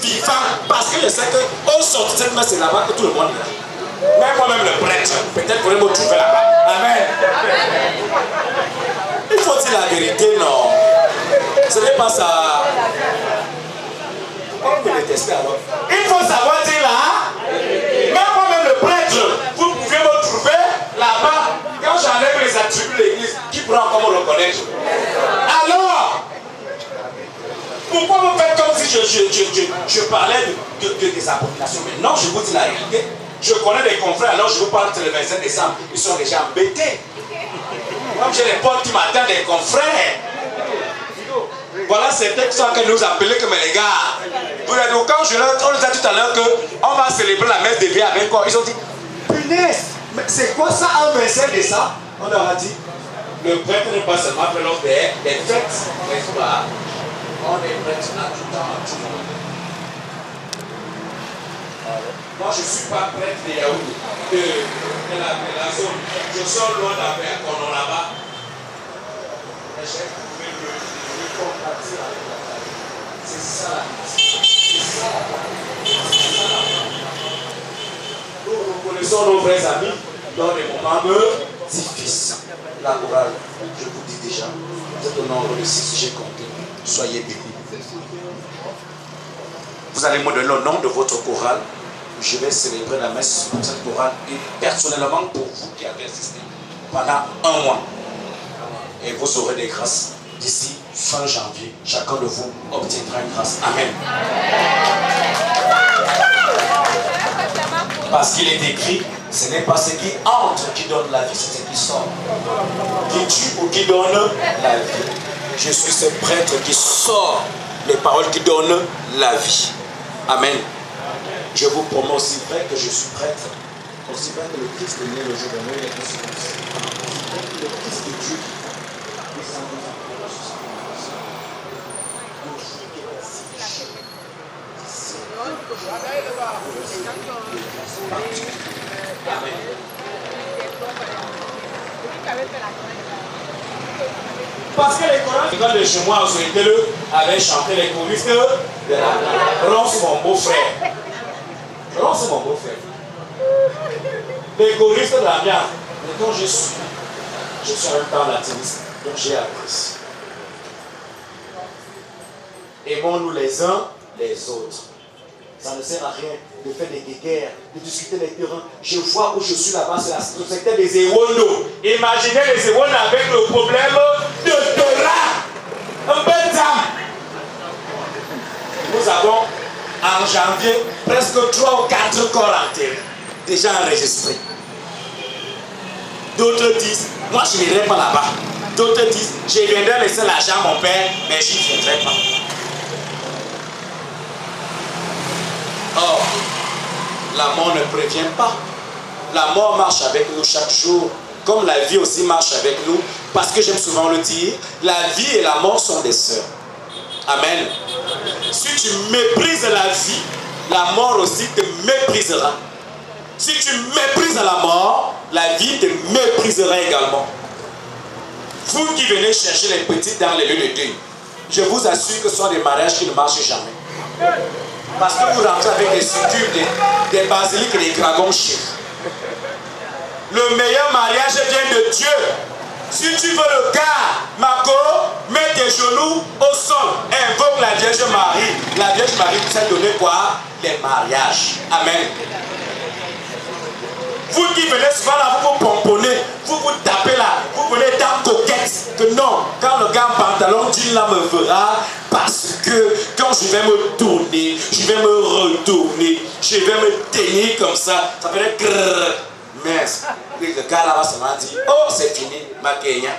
S8: vivant. Parce que je sais qu'au sortir de cette messe, c'est là-bas que tout le monde est. Même moi-même le prêtre, peut-être qu'on va me trouver là-bas. Amen. Il faut dire la vérité, non? Ce n'est pas ça. Pourquoi vous me détestez alors? Il faut savoir dire là. Même moi-même le prêtre, vous pouvez me trouver là-bas. Quand j'enlève les attributs de l'église, qui pourra encore me reconnaître? Alors, pourquoi vous faites comme si je parlais des abominations? Mais non, je vous dis la réalité. Je connais des confrères, alors je vous parle de le 25 décembre. Ils sont déjà embêtés. Comme j'ai des potes qui m'attendent, des confrères. Voilà certains qui sont en train de nous appeler comme les gars. Vous avez dit, quand on nous a dit tout à l'heure qu'on va célébrer la messe de vie avec quoi? Ils ont dit, punaise, mais c'est quoi ça un 25 décembre? On leur a dit, le prêtre n'est pas seulement fait lors des fêtes, n'est-ce pas? On est prêtre tout le temps, tout le monde. Moi, je ne suis pas prêtre de Yaoundé, de la zone. Je sors loin d'affaires, qu'on a là-bas. Et j'ai trouvé le compter avec la famille. C'est ça. C'est ça. Nous reconnaissons nos vrais amis dans des moments difficiles. La morale, je vous dis déjà, vous êtes au nombre de 6, j'ai compté. Soyez bénis. Vous allez me donner le nom de votre chorale. Je vais célébrer la messe pour cette chorale et personnellement pour vous qui avez assisté pendant 1 mois. Et vous aurez des grâces d'ici fin janvier. Chacun de vous obtiendra une grâce. Amen. Parce qu'il est écrit, ce n'est pas ce qui entre qui donne la vie, c'est ce qui sort. Qui tue ou qui donne la vie. Je suis ce prêtre qui sort les paroles qui donnent la vie. Amen. Je vous promets aussi vrai que je suis prêtre, aussi vrai que le Christ est né le jour de Noël est aussi vrai que le Christ de Dieu est sans doute encore Amen. Parce que les chorales de chez moi, avaient chanté les choristes de la Ron, c'est mon beau-frère. Ron, c'est mon beau-frère. l'égoïste de la viande. Mais quand je suis en même temps latiniste, donc j'ai appris. Aimons-nous les uns les autres. Ça ne sert à rien de faire des guéguerres, de discuter les terrains. Je vois où je suis là-bas, c'est le secteur des Ewondo. Imaginez les Ewondo avec le problème de terrain. Un peu d'âme. Nous avons en janvier presque 3 ou 4 corps enterrés, déjà enregistrés. D'autres disent, moi je n'irai pas là-bas. D'autres disent, je viendrai laisser l'argent à mon père, mais je n'y viendrai pas. Or, la mort ne prévient pas. La mort marche avec nous chaque jour, comme la vie aussi marche avec nous, parce que j'aime souvent le dire, la vie et la mort sont des sœurs. Amen. Si tu méprises la vie, la mort aussi te méprisera. Si tu méprises la mort, la vie te méprisera également. Vous qui venez chercher les petits dans les lieux de deuil, je vous assure que ce sont des mariages qui ne marchent jamais. Parce que vous rentrez avec des succubes, des basiliques et des dragons chics. Le meilleur mariage vient de Dieu. Si tu veux le cas, Marco, mets tes genoux au sol. Invoque la Vierge Marie. La Vierge Marie vous a donné quoi? Les mariages. Amen. Vous qui venez souvent là, vous vous pomponnez, vous vous tapez là, vous venez dans coquette. Que non, quand le gars en pantalon jean là me verra, parce que quand je vais me tourner, je vais me retourner, je vais me tenir comme ça, ça fait grrr. Mais le gars là-bas se m'a dit, oh c'est fini, ma Kenya.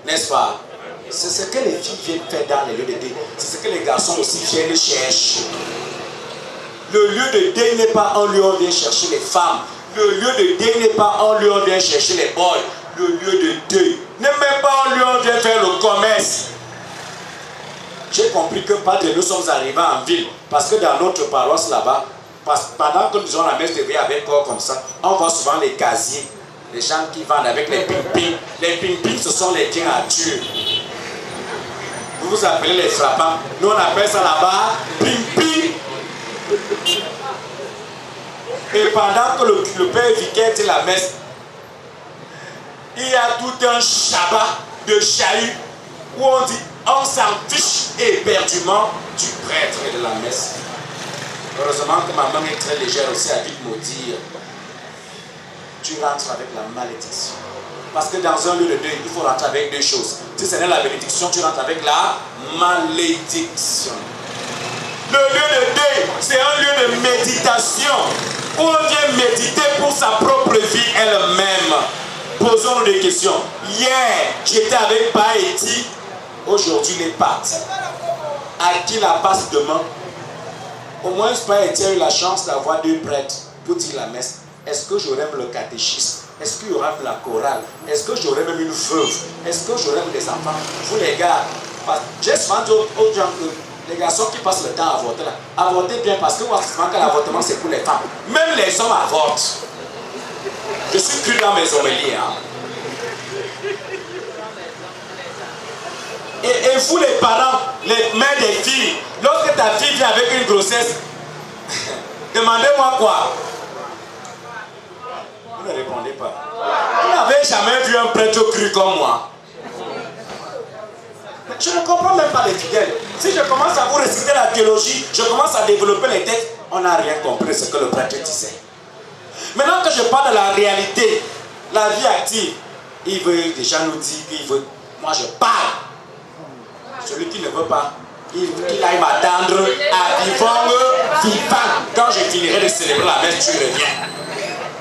S8: N'est-ce pas? C'est ce que les filles viennent faire dans les lieux de deuil. C'est ce que les garçons aussi viennent chercher. Le lieu de deuil n'est pas un lieu où on vient chercher les femmes. Le lieu de deuil n'est pas un lieu où on vient chercher les boys. Le lieu de deuil n'est même pas un lieu où on vient faire le commerce. J'ai compris que pas de nous sommes arrivés en ville. Parce que dans notre paroisse là-bas, pendant que nous avons la messe de veille avec corps comme ça, on voit souvent les casiers. Les gens qui vendent avec les ping-ping. Les ping-ping, ce sont les tiens à Dieu. Vous vous appelez les frappants. Nous, on appelle ça là-bas ping-ping. Et pendant que le père vicaire dit la messe, il y a tout un Shabbat de chahut où on dit on s'en fiche éperdument du prêtre et de la messe. Heureusement que ma main est très légère aussi à vite me dire, tu rentres avec la malédiction. Parce que dans un lieu de deuil, il faut rentrer avec deux choses. Si ce n'est la bénédiction, tu rentres avec la malédiction. Le lieu de deuil, c'est un lieu de méditation où on vient méditer pour sa propre vie elle-même. Posons-nous des questions. Hier, j'étais avec Paeti. Aujourd'hui, il est parti. À qui la passe demain? Au moins, Paeti a eu la chance d'avoir deux prêtres pour dire la messe. Est-ce que j'aurai même le catéchisme? Est-ce qu'il y aura même la chorale? Est-ce que j'aurai même une veuve? Est-ce que j'aurai même des enfants? Vous les gars, j'ai souvent dit aux gens que les garçons qui passent le temps à avorter là, avortez bien parce que moi, souvent que l'avortement c'est pour les femmes. Même les hommes avortent. Je suis cru dans mes homélies. Hein. Et vous les parents, les mères des filles, lorsque ta fille vient avec une grossesse, demandez-moi quoi? Vous ne répondez pas. Vous n'avez jamais vu un prêtre cru comme moi. Je ne comprends même pas les fidèles. Si je commence à vous réciter la théologie, je commence à développer les textes, on n'a rien compris de ce que le prêtre disait. Maintenant que je parle de la réalité, la vie active, il veut déjà nous dire qu'il veut. Moi je parle. Celui qui ne veut pas, qu'il aille m'attendre à vivant. Quand je finirai de célébrer la messe, tu reviens.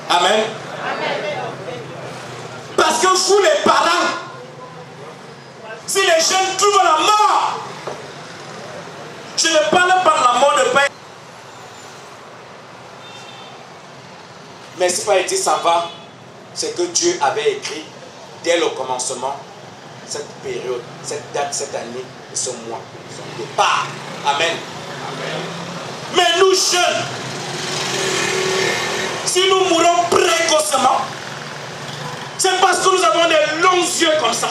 S8: Amen. Parce que vous les parents, si les jeunes trouvent la mort, je ne parle pas de la mort de père. Mais si pas été ça va, c'est que Dieu avait écrit dès le commencement cette période, cette date, cette année et ce mois, son départ. Amen. Mais nous jeunes, si nous mourons précocement, c'est parce que nous avons des longs yeux comme ça.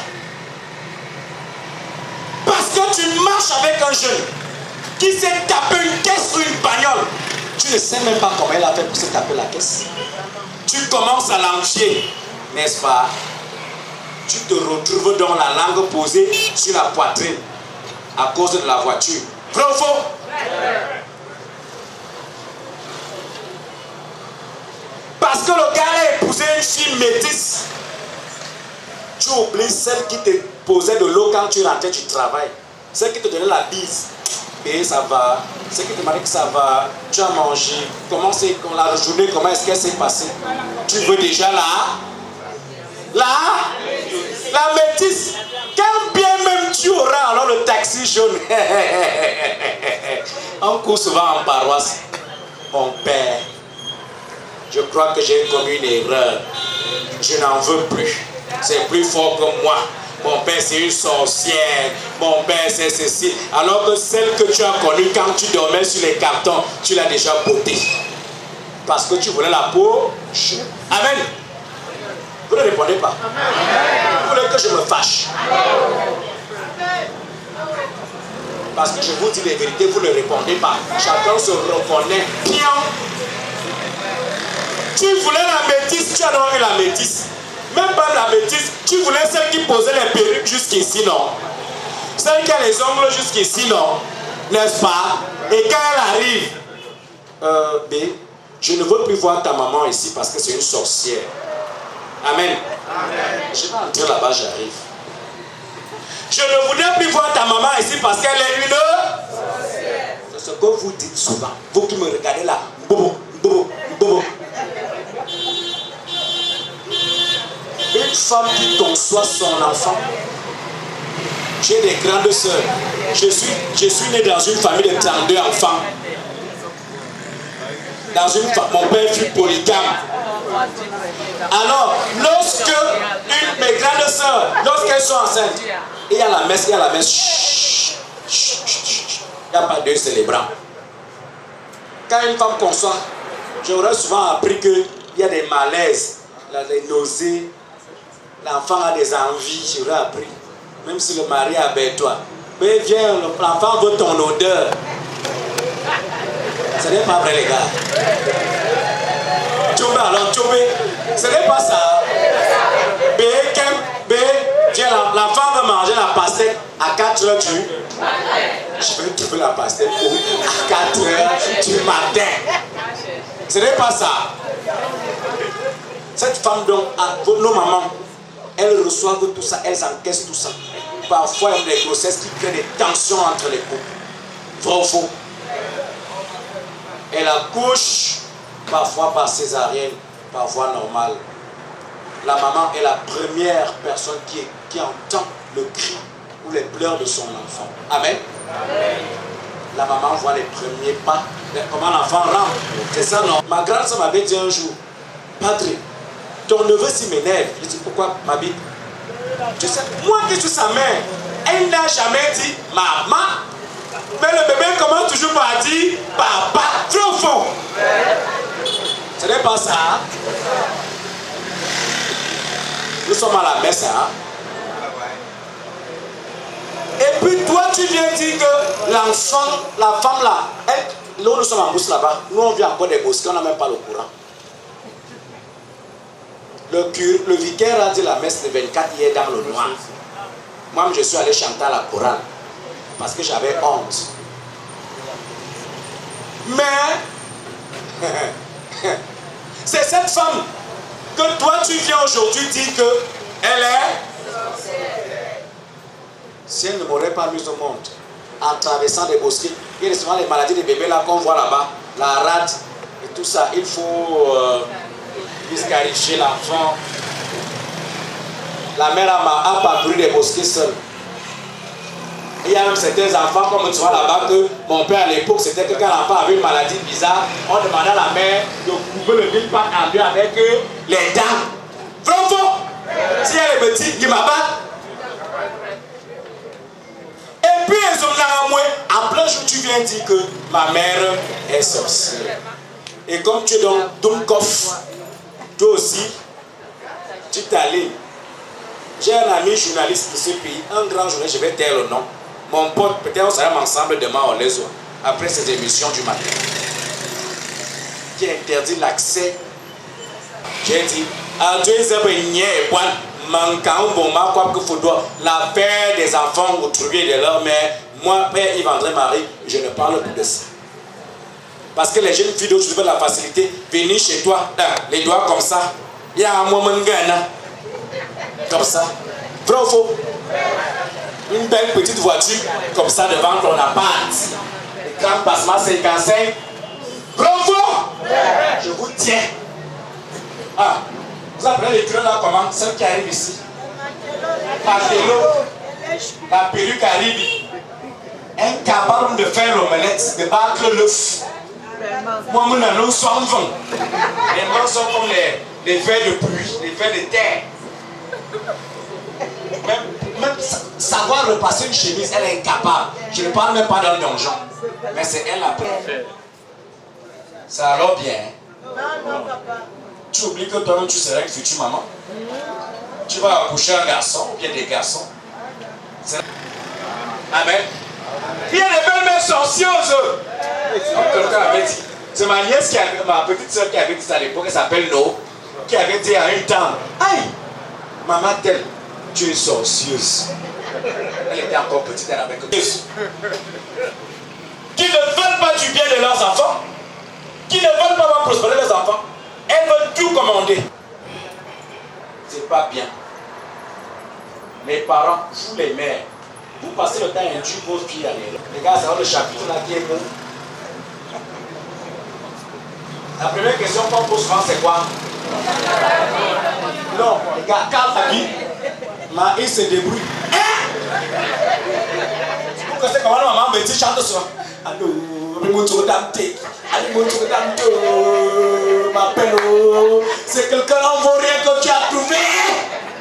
S8: Parce que tu marches avec un jeune qui s'est tapé une caisse ou une bagnole Tu ne sais même pas comment elle a fait pour se taper la caisse. Tu commences à l'enfier, n'est-ce pas? Tu te retrouves dans la langue posée sur la poitrine à cause de la voiture. Vrai ou faux? Parce que le gars a épousé une fille métisse. Tu oublies celle qui te posait de l'eau quand tu rentrais du travail. Celle qui te donnait la bise. Et ça va. Celle qui te demandait que ça va. Tu as mangé. Comment c'est la journée, comment est-ce qu'elle s'est passée? Tu veux déjà la métisse. Quand bien même tu auras alors le taxi jaune. On court souvent en paroisse. Mon père, je crois que j'ai commis une erreur. Je n'en veux plus. C'est plus fort que moi. Mon père c'est une sorcière. Mon père c'est ceci. Alors que celle que tu as connue quand tu dormais sur les cartons, tu l'as déjà bottée. Parce que tu voulais la peau. Amen. Vous ne répondez pas. Vous voulez que je me fâche. Parce que je vous dis les vérités, vous ne répondez pas. Chacun se reconnaît. Bien. Tu voulais la métisse, tu as donc eu la métisse. Même pas la métisse, tu voulais celle qui posait les perruques jusqu'ici, non? Celle qui a les ongles jusqu'ici, non? N'est-ce pas? Et quand elle arrive, B, je ne veux plus voir ta maman ici parce que c'est une sorcière. Amen. Amen. Je vais entrer là-bas, j'arrive. Je ne voudrais plus voir ta maman ici parce qu'elle est une sorcière. C'est ce que vous dites souvent. Vous qui me regardez là, bobo, bobo, bobo. Une femme qui conçoit son enfant. J'ai des grandes sœurs. Je suis né dans une famille de 32 enfants. Mon père fut polygame. Alors, lorsque une de mes grandes sœurs, lorsqu'elles sont enceintes, il y a la messe, chut, chut, chut. Il n'y a pas de célébrant. Quand une femme conçoit, j'aurais souvent appris qu'il y a des malaises, des nausées. L'enfant a des envies, j'aurais appris. Même si le mari est avec toi. Mais viens, l'enfant veut ton odeur. Ce n'est pas vrai, les gars. Tchouba, alors Tchoubé, ce n'est pas ça. Viens, l'enfant va manger la pastèque à 4 heures du. Je vais trouver la pastèque à 4 heures du matin. Ce n'est pas ça. Cette femme, donc, nos mamans, elles reçoivent tout ça, elles encaissent tout ça. Parfois, il y a des grossesses qui créent des tensions entre les couples. Vrai ou faux? Elle accouche, parfois par césarienne, parfois normale. La maman est la première personne qui entend le cri ou les pleurs de son enfant. Amen. Amen. La maman voit les premiers pas, comment l'enfant rentre. C'est ça, non? Ma grande soeur m'avait dit un jour, Padre, ton neveu s'y m'énerve. Je dis, pourquoi, ma Bible? Tu sais, moi qui suis sa mère, elle n'a jamais dit maman. Mais le bébé commence toujours par dire papa. Trop fort. Ce n'est pas ça. Nous sommes à la messe. Hein? Et puis toi, tu viens dire que l'enfant, la femme là, elle, nous sommes en bourse là-bas. Nous, on vient encore des mosquées, on n'a même pas le courant. Le vicaire a dit la messe de 24 hier dans le noir. Moi, je suis allé chanter à la chorale parce que j'avais honte. Mais c'est cette femme que toi tu viens aujourd'hui dire qu'elle est. Si elle ne m'aurait pas mise au monde en traversant des bosquets, il y a souvent les maladies des bébés là qu'on voit là-bas, la rate et tout ça, il faut disqualifier l'enfant. La mère a parcouru des bosquets seule. Il y a même certains enfants, comme tu vois là-bas, que mon père à l'époque, c'était que quand l'enfant avait une maladie bizarre, on demandait à la mère de couper le mille pattes en deux avec les dents. Vraiment, si elle est petite, il m'abat. Et puis, en plein jour, tu viens dire que ma mère est sorcière. Et comme tu es dans Dumkov, toi aussi, tu t'allies. J'ai un ami journaliste de ce pays, un grand journaliste, je vais taire le nom. Mon pote, peut-être on sera ensemble demain au Leso, après ces émissions du matin. qui interdit l'accès. J'ai dit, à Dieu, l'affaire des enfants autrui de leur mère, moi, Père Yves-André Marie, je ne parle plus de ça. Parce que les jeunes filles d'aujourd'hui veulent la facilité, venir chez toi, les doigts comme ça, il y a un moment comme ça. Vrai ou faux? Une belle petite voiture comme ça devant ton appart. L'écran passement 55. Vrai ou faux? Je vous tiens. Ah, vous appelez les là comment? Celle qui arrive ici. Martello. La perruque arrive. Incapable de faire l'omelette, de battre l'œuf. Moi, mon anneau soit en vent. Les mains sont comme les fers de pluie, les fers de terre. Même savoir repasser une chemise, elle est incapable. Je ne parle même pas d'un donjon. Mais c'est elle la première. Ça alors bien. Tu oublies que toi-même tu seras une future maman. Tu vas accoucher un garçon ou bien des garçons. Amen. Il y a des belles mères sorcieuses. Quelqu'un avait dit. C'est ma nièce qui avait, ma petite soeur qui avait dit ça à l'époque, elle s'appelle No, qui avait dit à une dame, aïe, maman telle, tu es sorcieuse. Elle était encore petite, elle avait que qui ne veulent pas du bien de leurs enfants, qui ne veulent pas voir prospérer les enfants, elles veulent tout commander. C'est pas bien. Les parents, vous les mères, vous passez le temps à induire vos filles à l'école. Les gars, c'est le chapitre là qui est bon. La première question qu'on pose souvent, c'est quoi? Non, les gars, quand la vie, il se débrouille. Vous connaissez comment la maman me dit, chante souvent. Allô, c'est quelqu'un en vaurien que tu as trouvé.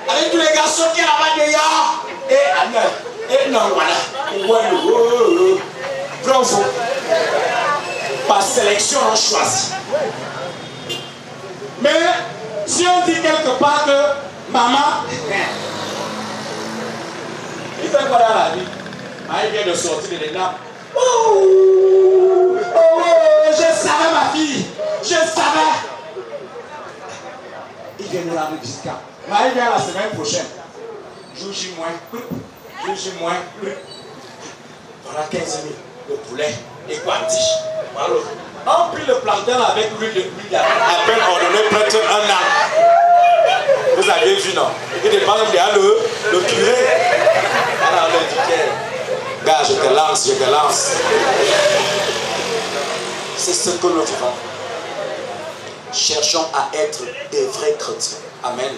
S8: Avec tous les garçons qui sont là-bas d'ailleurs. Et non, voilà. Bravo. Par sélection, on choisit. Mais si on dit quelque part que maman, il fait quoi dans la vie? Il vient de sortir de l'énorme. Oh, je savais ma fille, je savais. Il vient nous rendre visite. Il vient la semaine prochaine. Jour J moins, jour J moins. Voilà 15 000, le poulet et quanti. Voilà. On prit le plantain avec l'huile de pluie. À peine ordonné prêtre un an. Vous avez vu, non? Il dépend même de le curé. Alors, le dit, gars, je te lance. C'est ce que nous vivons. Cherchons à être des vrais chrétiens. Amen.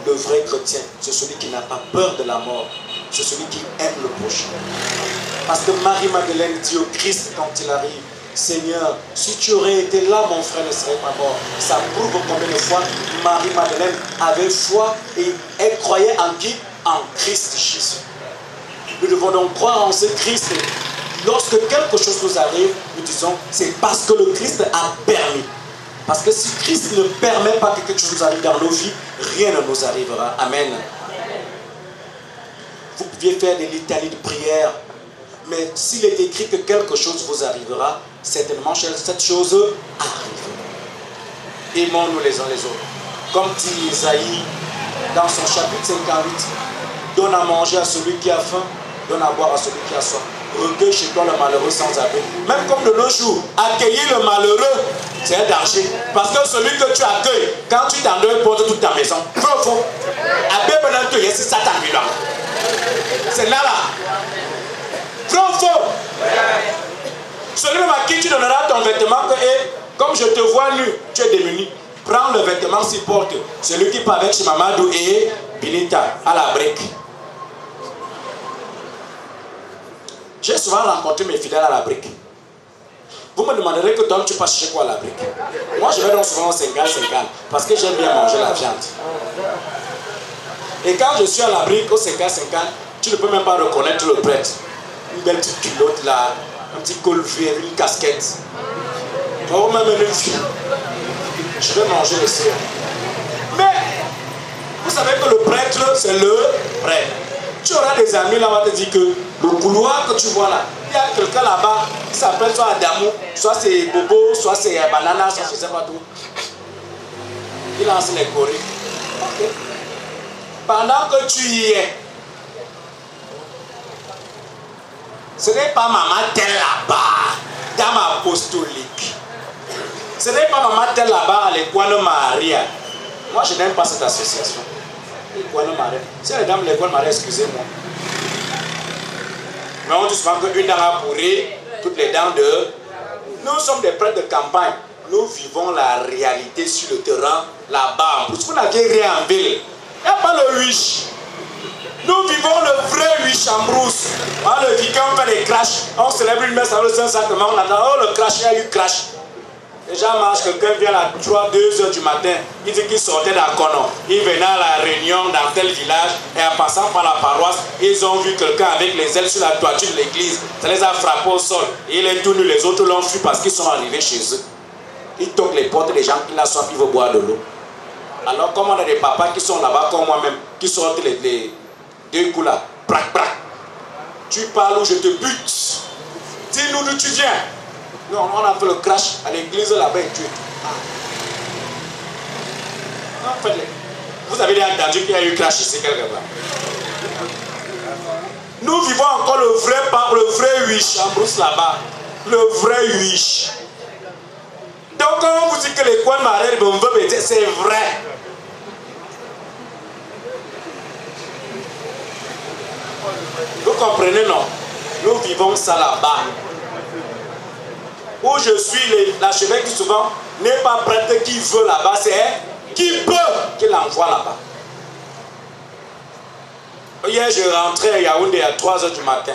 S8: Le vrai chrétien, c'est celui qui n'a pas peur de la mort. C'est celui qui aime le prochain. Parce que Marie-Madeleine dit au Christ quand il arrive, Seigneur, si tu aurais été là, mon frère ne serait pas mort. Ça prouve combien de fois Marie-Madeleine avait foi et elle croyait en qui? En Christ Jésus. Nous devons donc croire en ce Christ. Lorsque quelque chose nous arrive, nous disons, c'est parce que le Christ a permis. Parce que si Christ ne permet pas que quelque chose nous arrive dans nos vies, rien ne nous arrivera. Amen. Vous pouviez faire des litanies de prière, mais s'il est écrit que quelque chose vous arrivera, certainement cette chose arrive. Aimons-nous les uns les autres. Comme dit Isaïe dans son chapitre 58, donne à manger à celui qui a faim, donne à boire à celui qui a soif. Recueille chez toi le malheureux sans abri. Même comme de nos jours, accueillir le malheureux, c'est un danger. Parce que celui que tu accueilles, quand tu t'endeuilles, porte toute ta maison. Faux. C'est là. Faux. Celui même à qui tu donneras ton vêtement, comme je te vois nu, tu es démuni. Prends le vêtement s'il porte. Celui qui part avec chez Mamadou et Binita à la brique. J'ai souvent rencontré mes fidèles à la brique. Vous me demanderez que toi tu passes chez quoi à la brique? Moi je vais donc souvent au 50-50 parce que j'aime bien manger la viande. Et quand je suis à la brique au 50-50, tu ne peux même pas reconnaître le prêtre. Une belle petite culotte là, un petit col vert, une casquette. Ou même une fille. Je vais manger les sœurs. Mais vous savez que le prêtre, c'est le prêtre. Tu auras des amis là, on va te dire que le couloir que tu vois là, Il y a quelqu'un là-bas qui s'appelle soit Adamou, soit c'est Bobo, soit c'est Banana, soit je ne sais pas tout. Il lance les choristes. Okay. Pendant que tu y es, ce n'est pas maman telle là-bas, dame apostolique. Ce n'est pas maman telle là-bas à l'école Maria. Moi, je n'aime pas cette association. L'école Maria. C'est les dames de l'école Maria, excusez-moi. Mais on dit souvent qu'une dame a pourri toutes les dents de... Nous sommes des prêtres de campagne. Nous vivons la réalité sur le terrain, là-bas. Parce que vous n'avez rien en ville. Il n'y a pas le wish. Nous vivons le vrai wish en brousse. Le week-end, on fait des crashs. On célèbre une messe avec le Saint-Sacrement. On attend, oh le crash, il y a eu crash. Les gens marchent, quelqu'un vient à 2h du matin, il dit qu'il sortait d'Akono. Il venait à la réunion dans tel village et en passant par la paroisse, ils ont vu quelqu'un avec les ailes sur la toiture de l'église. Ça les a frappés au sol. Et il est tout nu, les autres l'ont fui parce qu'ils sont arrivés chez eux. Ils toquent les portes des gens qui la soif, ils veulent boire de l'eau. Alors comme on a des papas qui sont là-bas comme moi-même, qui sortent les deux coups là, brac brac. Tu parles ou je te bute. Dis-nous d'où tu viens. Non, on a fait le crash à l'église là-bas et tu es. En fait, vous avez déjà entendu qu'il y a eu crash ici quelque part. Nous vivons encore le vrai wish en brousse là-bas. Le vrai wish. Donc quand on vous dit que les coins marins c'est vrai. Vous comprenez, non? Nous vivons ça là-bas. Où je suis, l'archevêque souvent n'est pas prêtre qui veut là-bas, c'est qui peut qu'il envoie là-bas. Hier, je rentrais à Yaoundé à 3h du matin.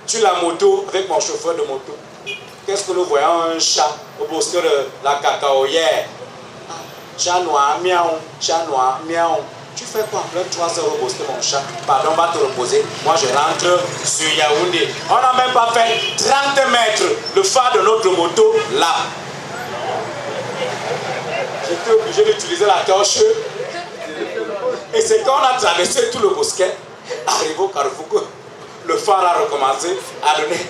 S8: Sur la moto, avec mon chauffeur de moto. Qu'est-ce que nous voyons? Un chat au bosquet de la cacaoyère. Chat noir, miaou, chat noir, miaou. Tu fais quoi? Après 3 heures au bosquet, mon chat. Pardon, va te reposer. Moi, je rentre sur Yaoundé. On n'a même pas fait 30 mètres. Le phare de notre moto, là. J'étais obligé d'utiliser la torche. Et c'est quand on a traversé tout le bosquet, arrivé au carrefour, que le phare a recommencé à donner.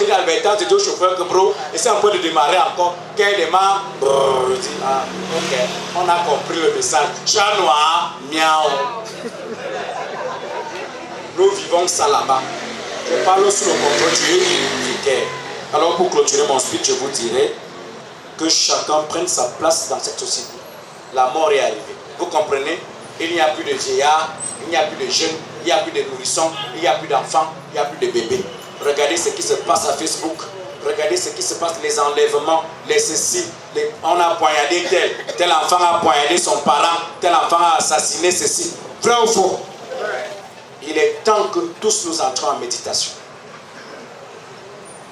S8: Il a le temps de dire au chauffeur que bro, et c'est un peu de démarrer encore. Quand il démarre, je dis, ah, ok, on a compris le message. Chat noir, miaou. Nous vivons ça là-bas. Je parle sous le contrôle du cœur. Alors pour clôturer mon speech, je vous dirai que chacun prenne sa place dans cette société. La mort est arrivée. Vous comprenez? Il n'y a plus de vieillards, il n'y a plus de jeunes, il n'y a plus de nourrissons, il n'y a plus d'enfants, il n'y a plus de bébés. Regardez ce qui se passe à Facebook. Regardez ce qui se passe, les enlèvements, les ceci. On a poignardé tel enfant a poignardé son parent, tel enfant a assassiné ceci. Vrai ou faux? Il est temps que tous nous entrons en méditation.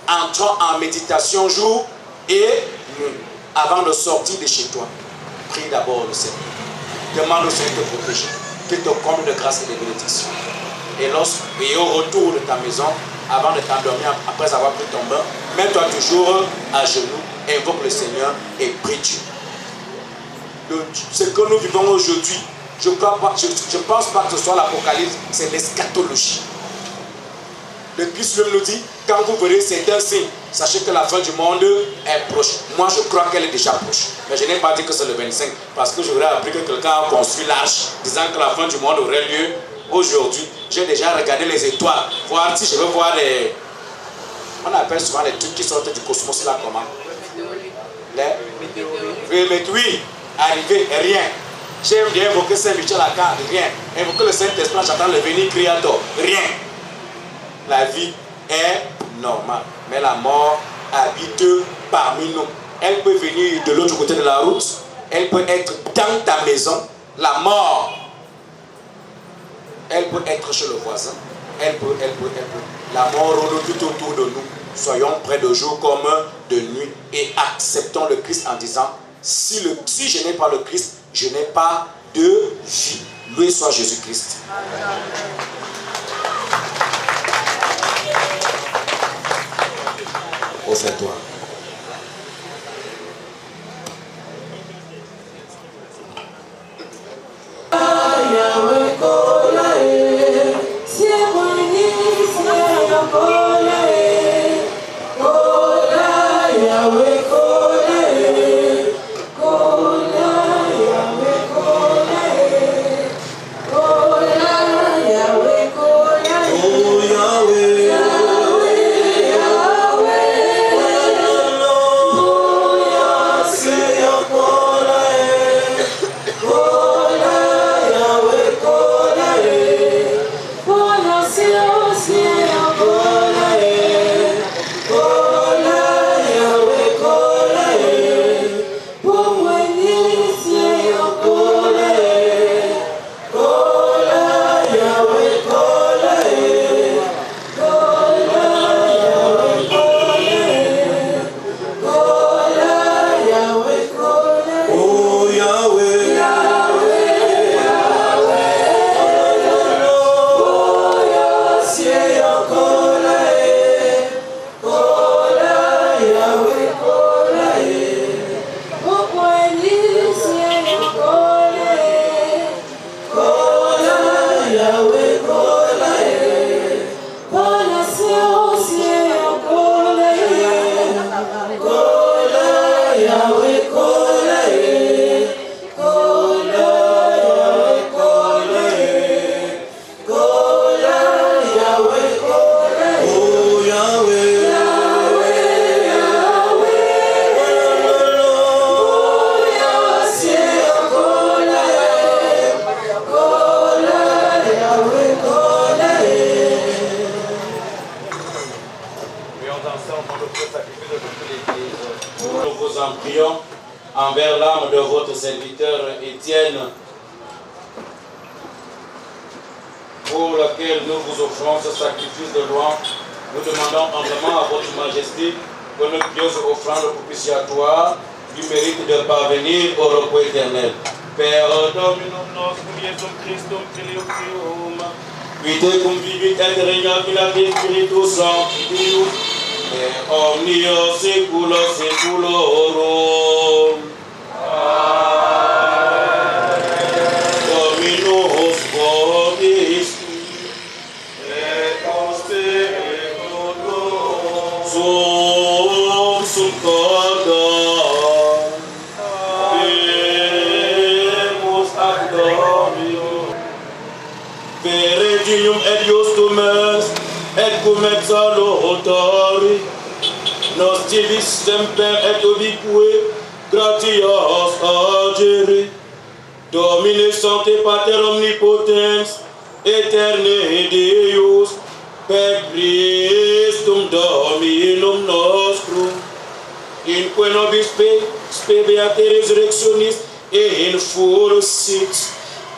S8: Entrons en méditation jour et nuit. Avant de sortir de chez toi, prie d'abord le Seigneur. Demande au Seigneur de te protéger, qu'il te comble de grâce et de bénédiction. Et au retour de ta maison, avant de t'endormir, après avoir pris ton bain, mets-toi toujours à genoux, invoque le Seigneur et prie Dieu. Ce que nous vivons aujourd'hui, je ne pense pas que ce soit l'Apocalypse, c'est l'eschatologie. Le Christ lui nous dit, quand vous verrez certains signes, sachez que la fin du monde est proche. Moi, je crois qu'elle est déjà proche. Mais je n'ai pas dit que c'est le 25, parce que j'aurais appris que quelqu'un a construit l'arche, disant que la fin du monde aurait lieu aujourd'hui. J'ai déjà regardé les étoiles, voir si je veux voir les... On appelle souvent les trucs qui sortent du cosmos là, comment? Oui, arrivé, rien. J'aime bien invoquer Saint-Michel à Cannes, rien. Invoquer le Saint-Esprit, j'attends le venir Créateur, rien. La vie est normale, mais la mort habite parmi nous. Elle peut venir de l'autre côté de la route, elle peut être dans ta maison. La mort, elle peut être chez le voisin, elle peut. La mort rôde tout autour de nous. Soyons près de jour comme de nuit et acceptons le Christ en disant, si je n'ai pas le Christ, je n'ai pas de vie. Loué soit Jésus-Christ. Offre-toi.
S4: C'est
S3: Envers l'âme de votre serviteur Étienne, pour lequel nous vous offrons ce sacrifice de louange, nous demandons humblement à votre majesté que nos pieuses offrandes propitiatoires du mérite de parvenir au repos éternel. Père Dominum nostrum Iesum Christum Filioquium, vite cum vivit et regnat in Spiritus Sancti, et omnia saecula saeculorum. Dominus vobiscum, et con spiritu tuum, sum corda, vimus ad Domino. Peregrinum et justum est, et cum et salutaris, nostilis semper et ubique gratias agere. Domine Sancte Pater Omnipotens, Eterne Deus, per Christum Dominum nostrum, in que nobis spe beate resurrectionis et in furor sit,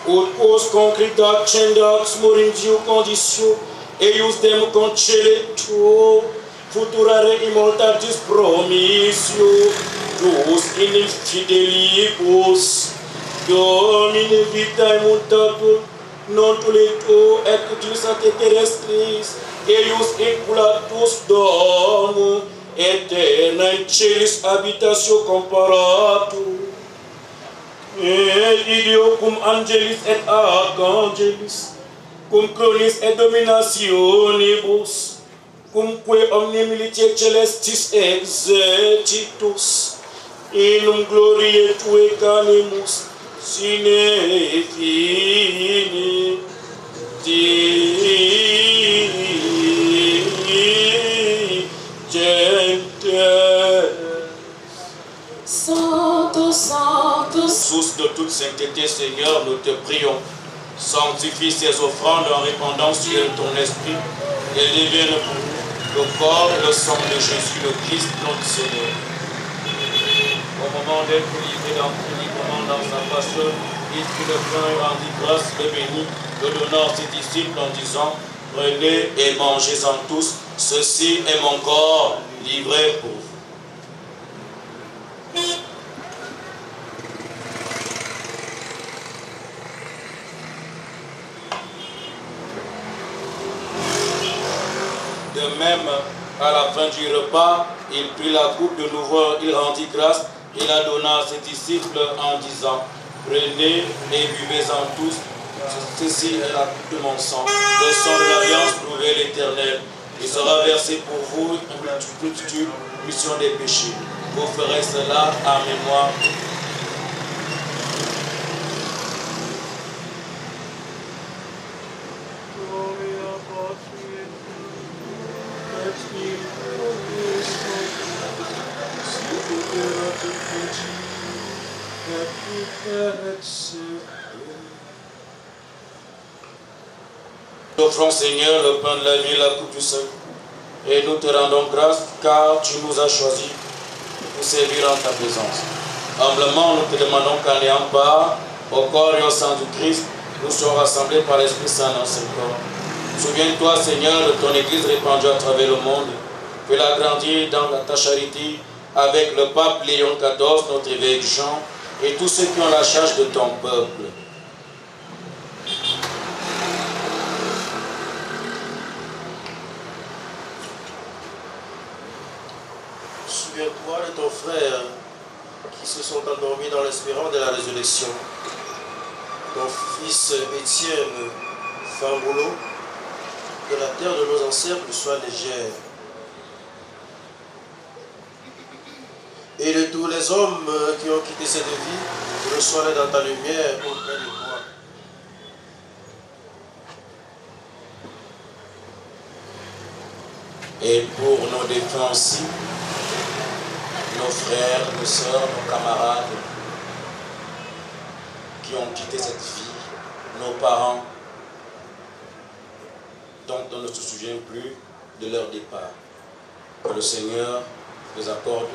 S3: ut os concretat cendax morindiu conditio, eius dem concele tuo, futurare immortatis promissio, tuus in infidelibus, Domine vitae mutatur, non tuletur et utilissate terrestris, eius inculatus domo, eterna in celis habitatio comparatur, et ideo cum angelis et archangelis, cum cronis et dominationibus, cumque omni militia celestis exercitus, inum gloriae Tue canimus, sine fine gentes.
S1: Santo, Santo,
S3: Source de toute sainteté, Seigneur, nous te prions. Sanctifie ces offrandes en répandant sur ton esprit et devienne pour nous le corps et le sang de Jésus, le Christ, notre Seigneur. Au moment d'être livré dans sa passion, il prit le pain et rendit grâce, le bénit, le donna à ses disciples en disant: prenez et mangez-en tous, ceci est mon corps livré pour vous. De même, à la fin du repas, il prit la coupe de nouveau, il rendit grâce, et la donna à ses disciples en disant: prenez et buvez-en tous, ceci est la coupe de mon sang, le sang de l'alliance nouvelle éternelle. Il sera versé pour vous une multitude mission des péchés. Vous ferez cela en mémoire. Nous offrons, Seigneur, le pain de la vie et la coupe du sang, et nous te rendons grâce car tu nous as choisis pour servir en ta présence. Humblement, nous te demandons qu'en ayant part au corps et au sang du Christ, nous soyons rassemblés par l'Esprit Saint dans ce corps. Souviens-toi, Seigneur, de ton Église répandue à travers le monde. Fais-la grandir dans ta charité avec le pape Léon XIV, notre évêque Jean, et tous ceux qui ont la charge de ton peuple.
S5: Souviens-toi de ton frère qui se sont endormis dans l'espérance de la résurrection. Ton fils Étienne Famboulot, que la terre de nos ancêtres soit légère. et de tous les hommes qui ont quitté cette vie, reçois-les dans ta lumière auprès de toi.
S3: Et pour nos défunts aussi, nos frères, nos sœurs, nos camarades qui ont quitté cette vie, nos parents, dont on ne se souvient plus de leur départ. Que le Seigneur nous accorde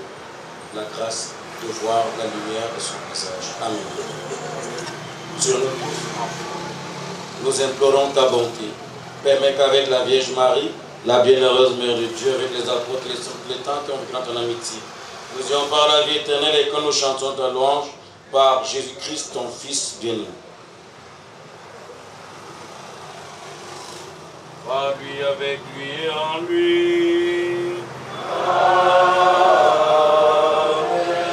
S3: la grâce de voir la lumière de son visage. Amen. Sur nous implorons ta bonté. Permets qu'avec la Vierge Marie, la bienheureuse Mère de Dieu, avec les apôtres et les temps qui ont vécu dans ton amitié, nous ayons par la vie éternelle et que nous chantons ta louange par Jésus-Christ, ton Fils bien-aimé.
S7: Par lui, avec lui et en lui.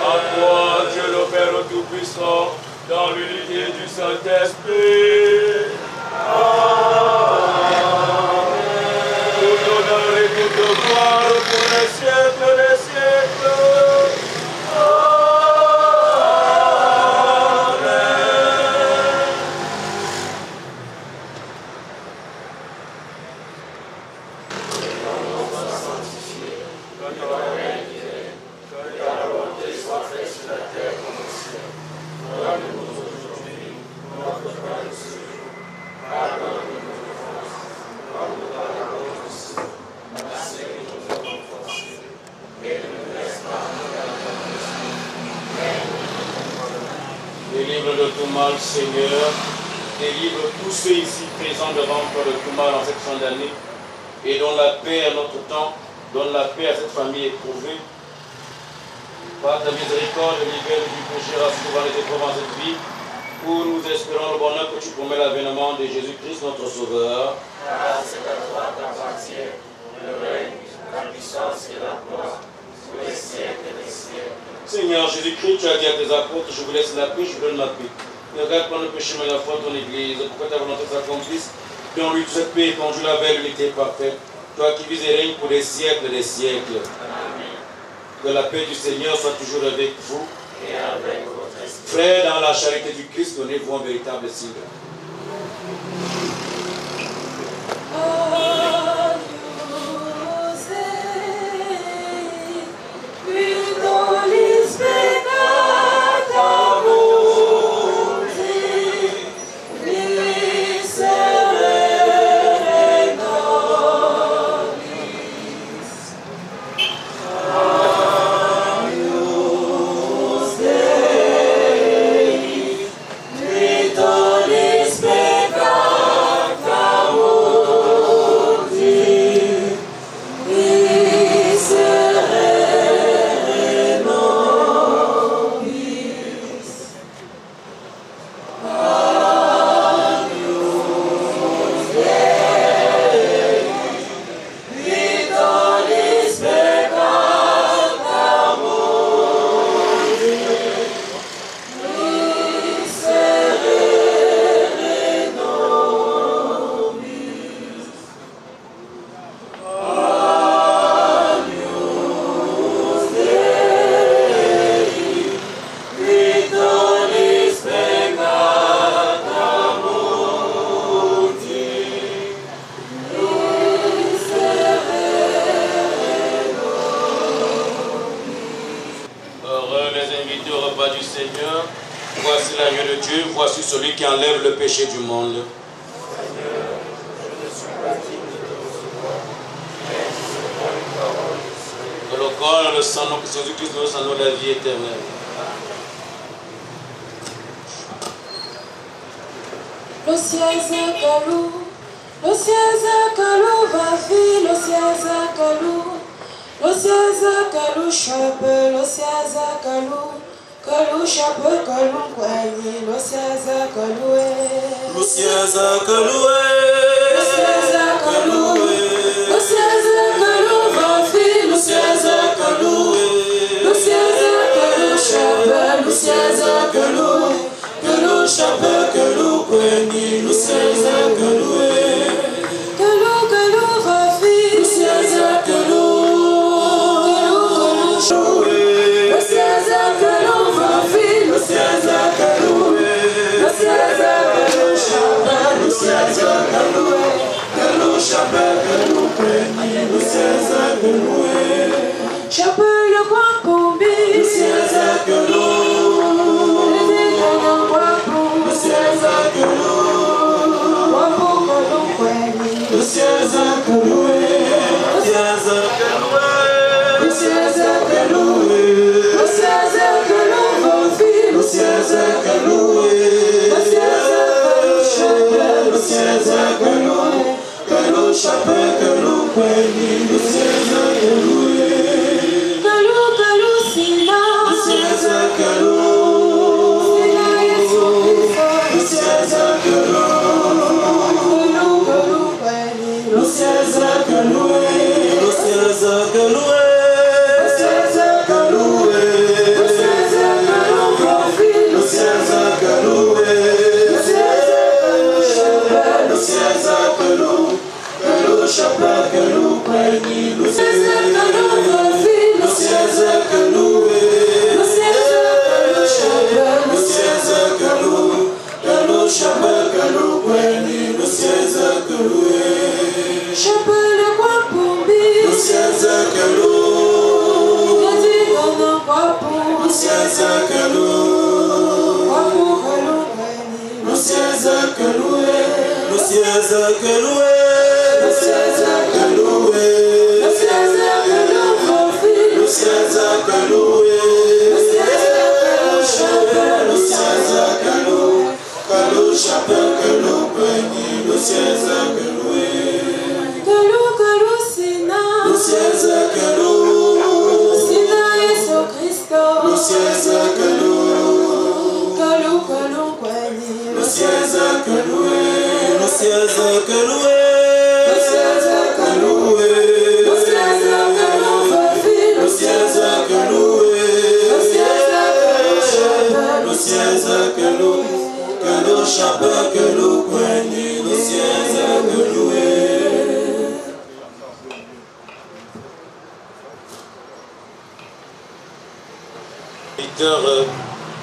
S7: À toi, Dieu le Père Tout-Puissant, dans l'unité du Saint-Esprit. Tout honneur et toute gloire pour les siècles des siècles.
S3: Délivre de tout mal, Seigneur. Délivre tous ceux ici présents devant toi de tout mal en cette fin d'année. Et donne la paix à notre temps. Donne la paix à cette famille éprouvée. Par ta miséricorde, libère du péché, rassure les épreuves en cette vie. Où nous espérons le bonheur que tu promets l'avènement de Jésus-Christ, notre Sauveur.
S9: Grâce à toi t'appartient, le règne, la puissance et la gloire, pour les siècles des siècles.
S3: Seigneur Jésus-Christ, tu as dit à tes apôtres, je vous laisse la paix, je vous donne la paix. Ne regarde pas le péché, mais la foi de ton Église, pour que ta volonté s'accomplisse. Donne-lui toute cette paix, conduis la vers l'unité parfaite. Toi qui vis et règnes pour les siècles des siècles.
S9: Amen.
S3: Que la paix du Seigneur soit toujours avec vous.
S9: Et avec votre esprit.
S3: Frères, dans la charité du Christ, donnez-vous un véritable signe. Voici celui qui enlève le péché du monde. Que le corps et le sang de Jésus-Christ nous en la vie éternelle.
S4: L'Osiaza Kalou, l'Osiaza Kalou Vafi, l'Osiaza Kalou, l'Osiaza Kalou Chape, l'Osiaza Kalou. Kalou chapeau, kalou kwani, l'Osiaza kaloué.
S5: L'Osiaza kaloué.
S4: L'Osiaza kaloué. L'Osiaza kalou vafi, l'Osiaza kaloué. L'Osiaza kalou chapeau, l'Osiaza kalou. Kalou chapeau, kalou kwani, l'Osiaza kaloué. Kalou kalou vafi, l'Osiaza kalou. Kalou kalou chapeau.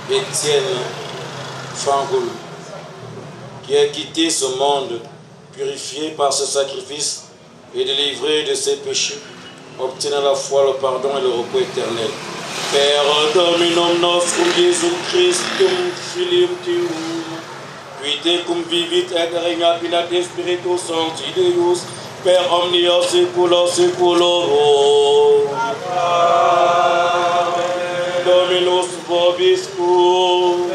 S3: Étienne Fangoul, qui a quitté ce monde purifié par ce sacrifice et délivré de ses péchés, obtient à la fois le pardon et le repos éternel. Père Dominum nostrum Jésus Christum Philipptium, quite cum vivit et regnat in ad Spiritus Sancti Deus, per omnia saecula saeculorum. Dominus vobiscum.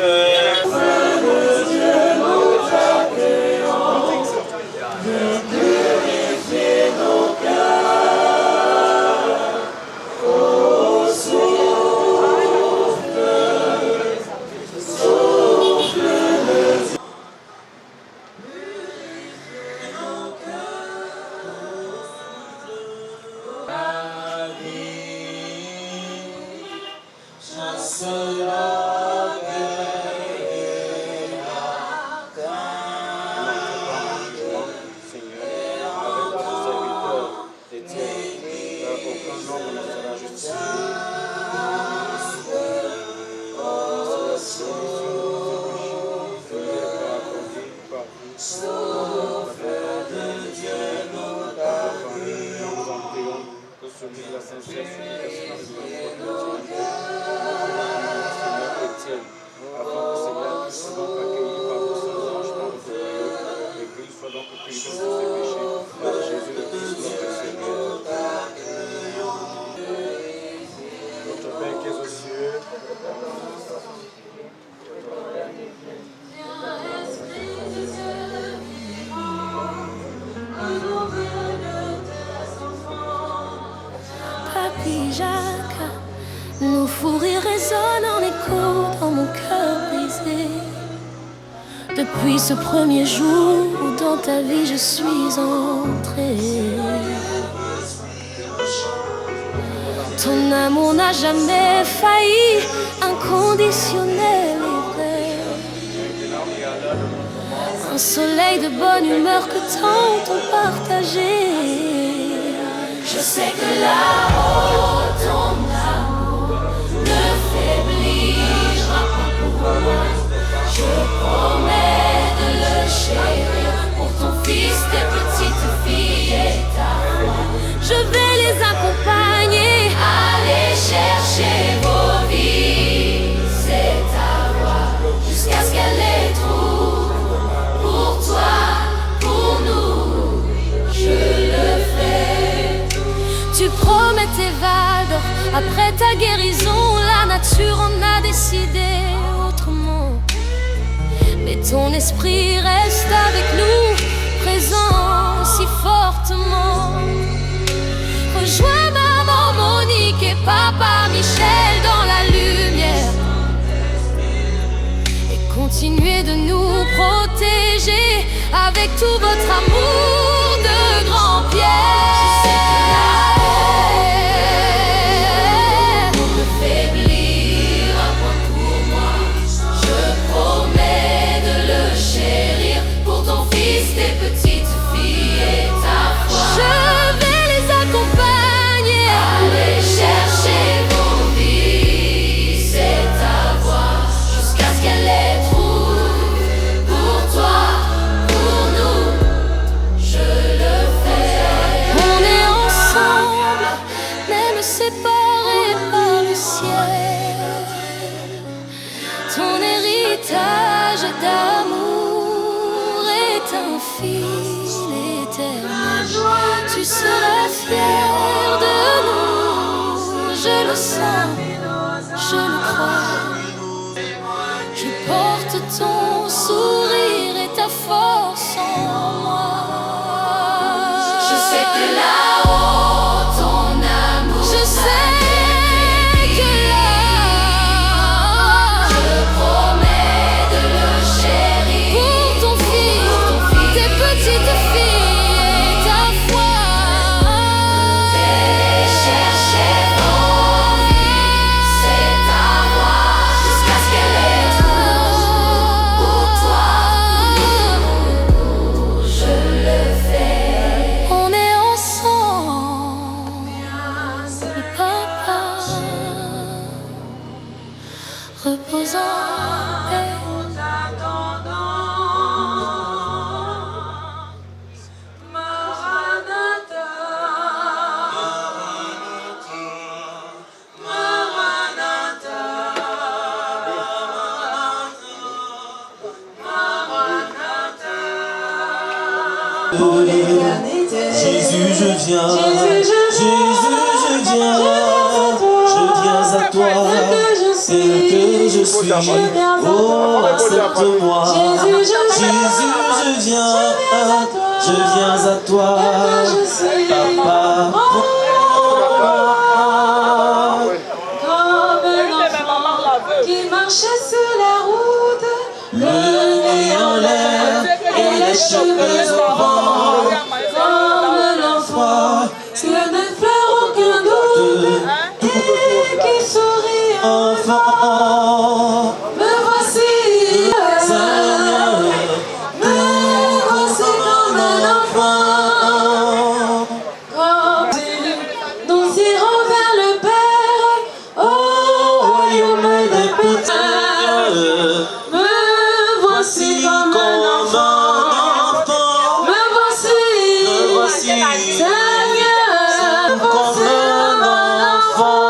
S1: Nos fous rires résonnent en écho dans mon cœur brisé. Depuis ce premier jour où dans ta vie je suis entrée, ton amour n'a jamais failli, inconditionnel et vrai. Un soleil de bonne humeur que tant ont partagé. Je sais que là-haut ton amour ne faiblira pas pour moi. Je promets de le chérir pour ton fils, tes petites filles et ta femme. Je vais les accompagner, aller chercher vos vies, c'est ta voix, jusqu'à ce qu'elle les trouve. Pour toi, pour nous, je le fais. Après ta guérison, la nature en a décidé autrement. Mais ton esprit reste avec nous, présent si fortement. Rejoins maman Monique et papa Michel dans la lumière. Et continuez de nous protéger avec tout votre amour de grand-pierre. Séparés par le ciel, ton héritage d'amour est un fil éternel. Tu seras fier de nous, je le sens, je le crois. Je porte ton sourire et ta force en moi. Je sais que là-haut, ton amour, je sais que là, je promets de le chérir. Pour ton fils, tes petites filles et ta foi. Chercher en vie, c'est ta voix, jusqu'à ce qu'elle ait tout. Pour toi, je le fais. On est ensemble, papa. Repose en paix.
S10: Jésus, je viens. Jésus, je viens. Je viens à toi. Tel que je suis. Oh, accepte-moi. Jésus, je viens. Je viens à toi. Papa.
S4: Comme un enfant qui marchait sur la route,
S10: Le nez en l'air et les cheveux au vent.
S4: comme l'enfant qui ne pleure aucun doute et qui sourit.
S10: Enfant,
S4: Me voici,
S10: Seigneur,
S4: me voici comme un enfant. Comme nous irons vers le Père, au royaume des petits. Me voici comme un enfant. Me voici, Seigneur, me voici comme un enfant.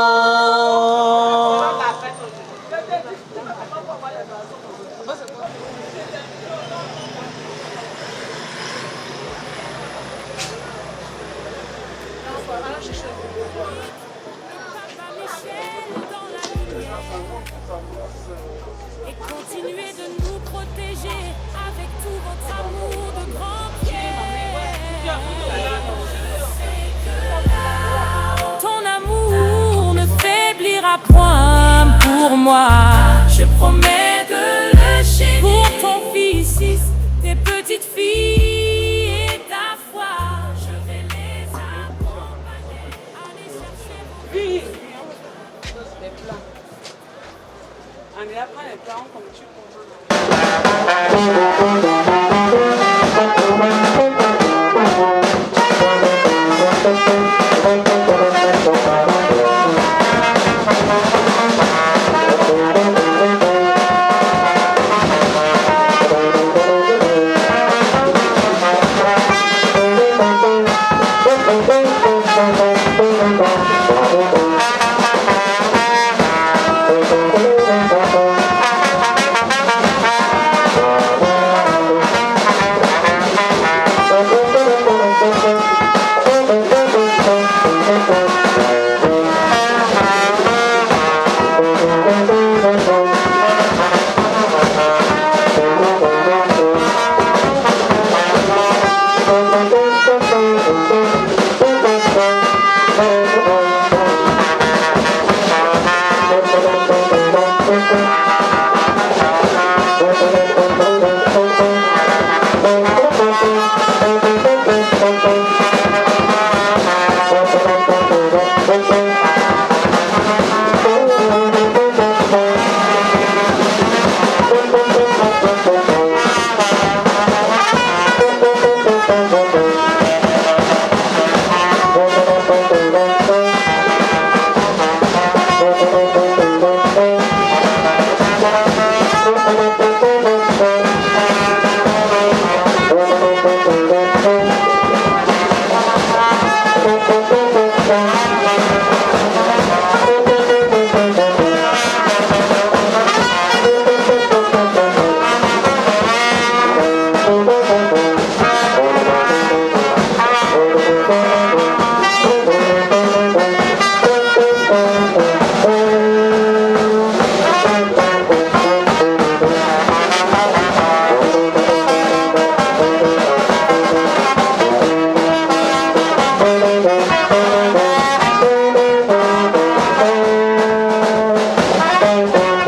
S1: Et continuez de nous protéger avec tout votre amour de grand-pierre. Ton amour ne faiblira point pour moi. Je promets de le chérir. Pour ton fils, tes petites filles et ta foi, je vais les accompagner. Allez chercher
S6: Andrea, prends les plans comme tu peux.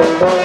S11: Thank you.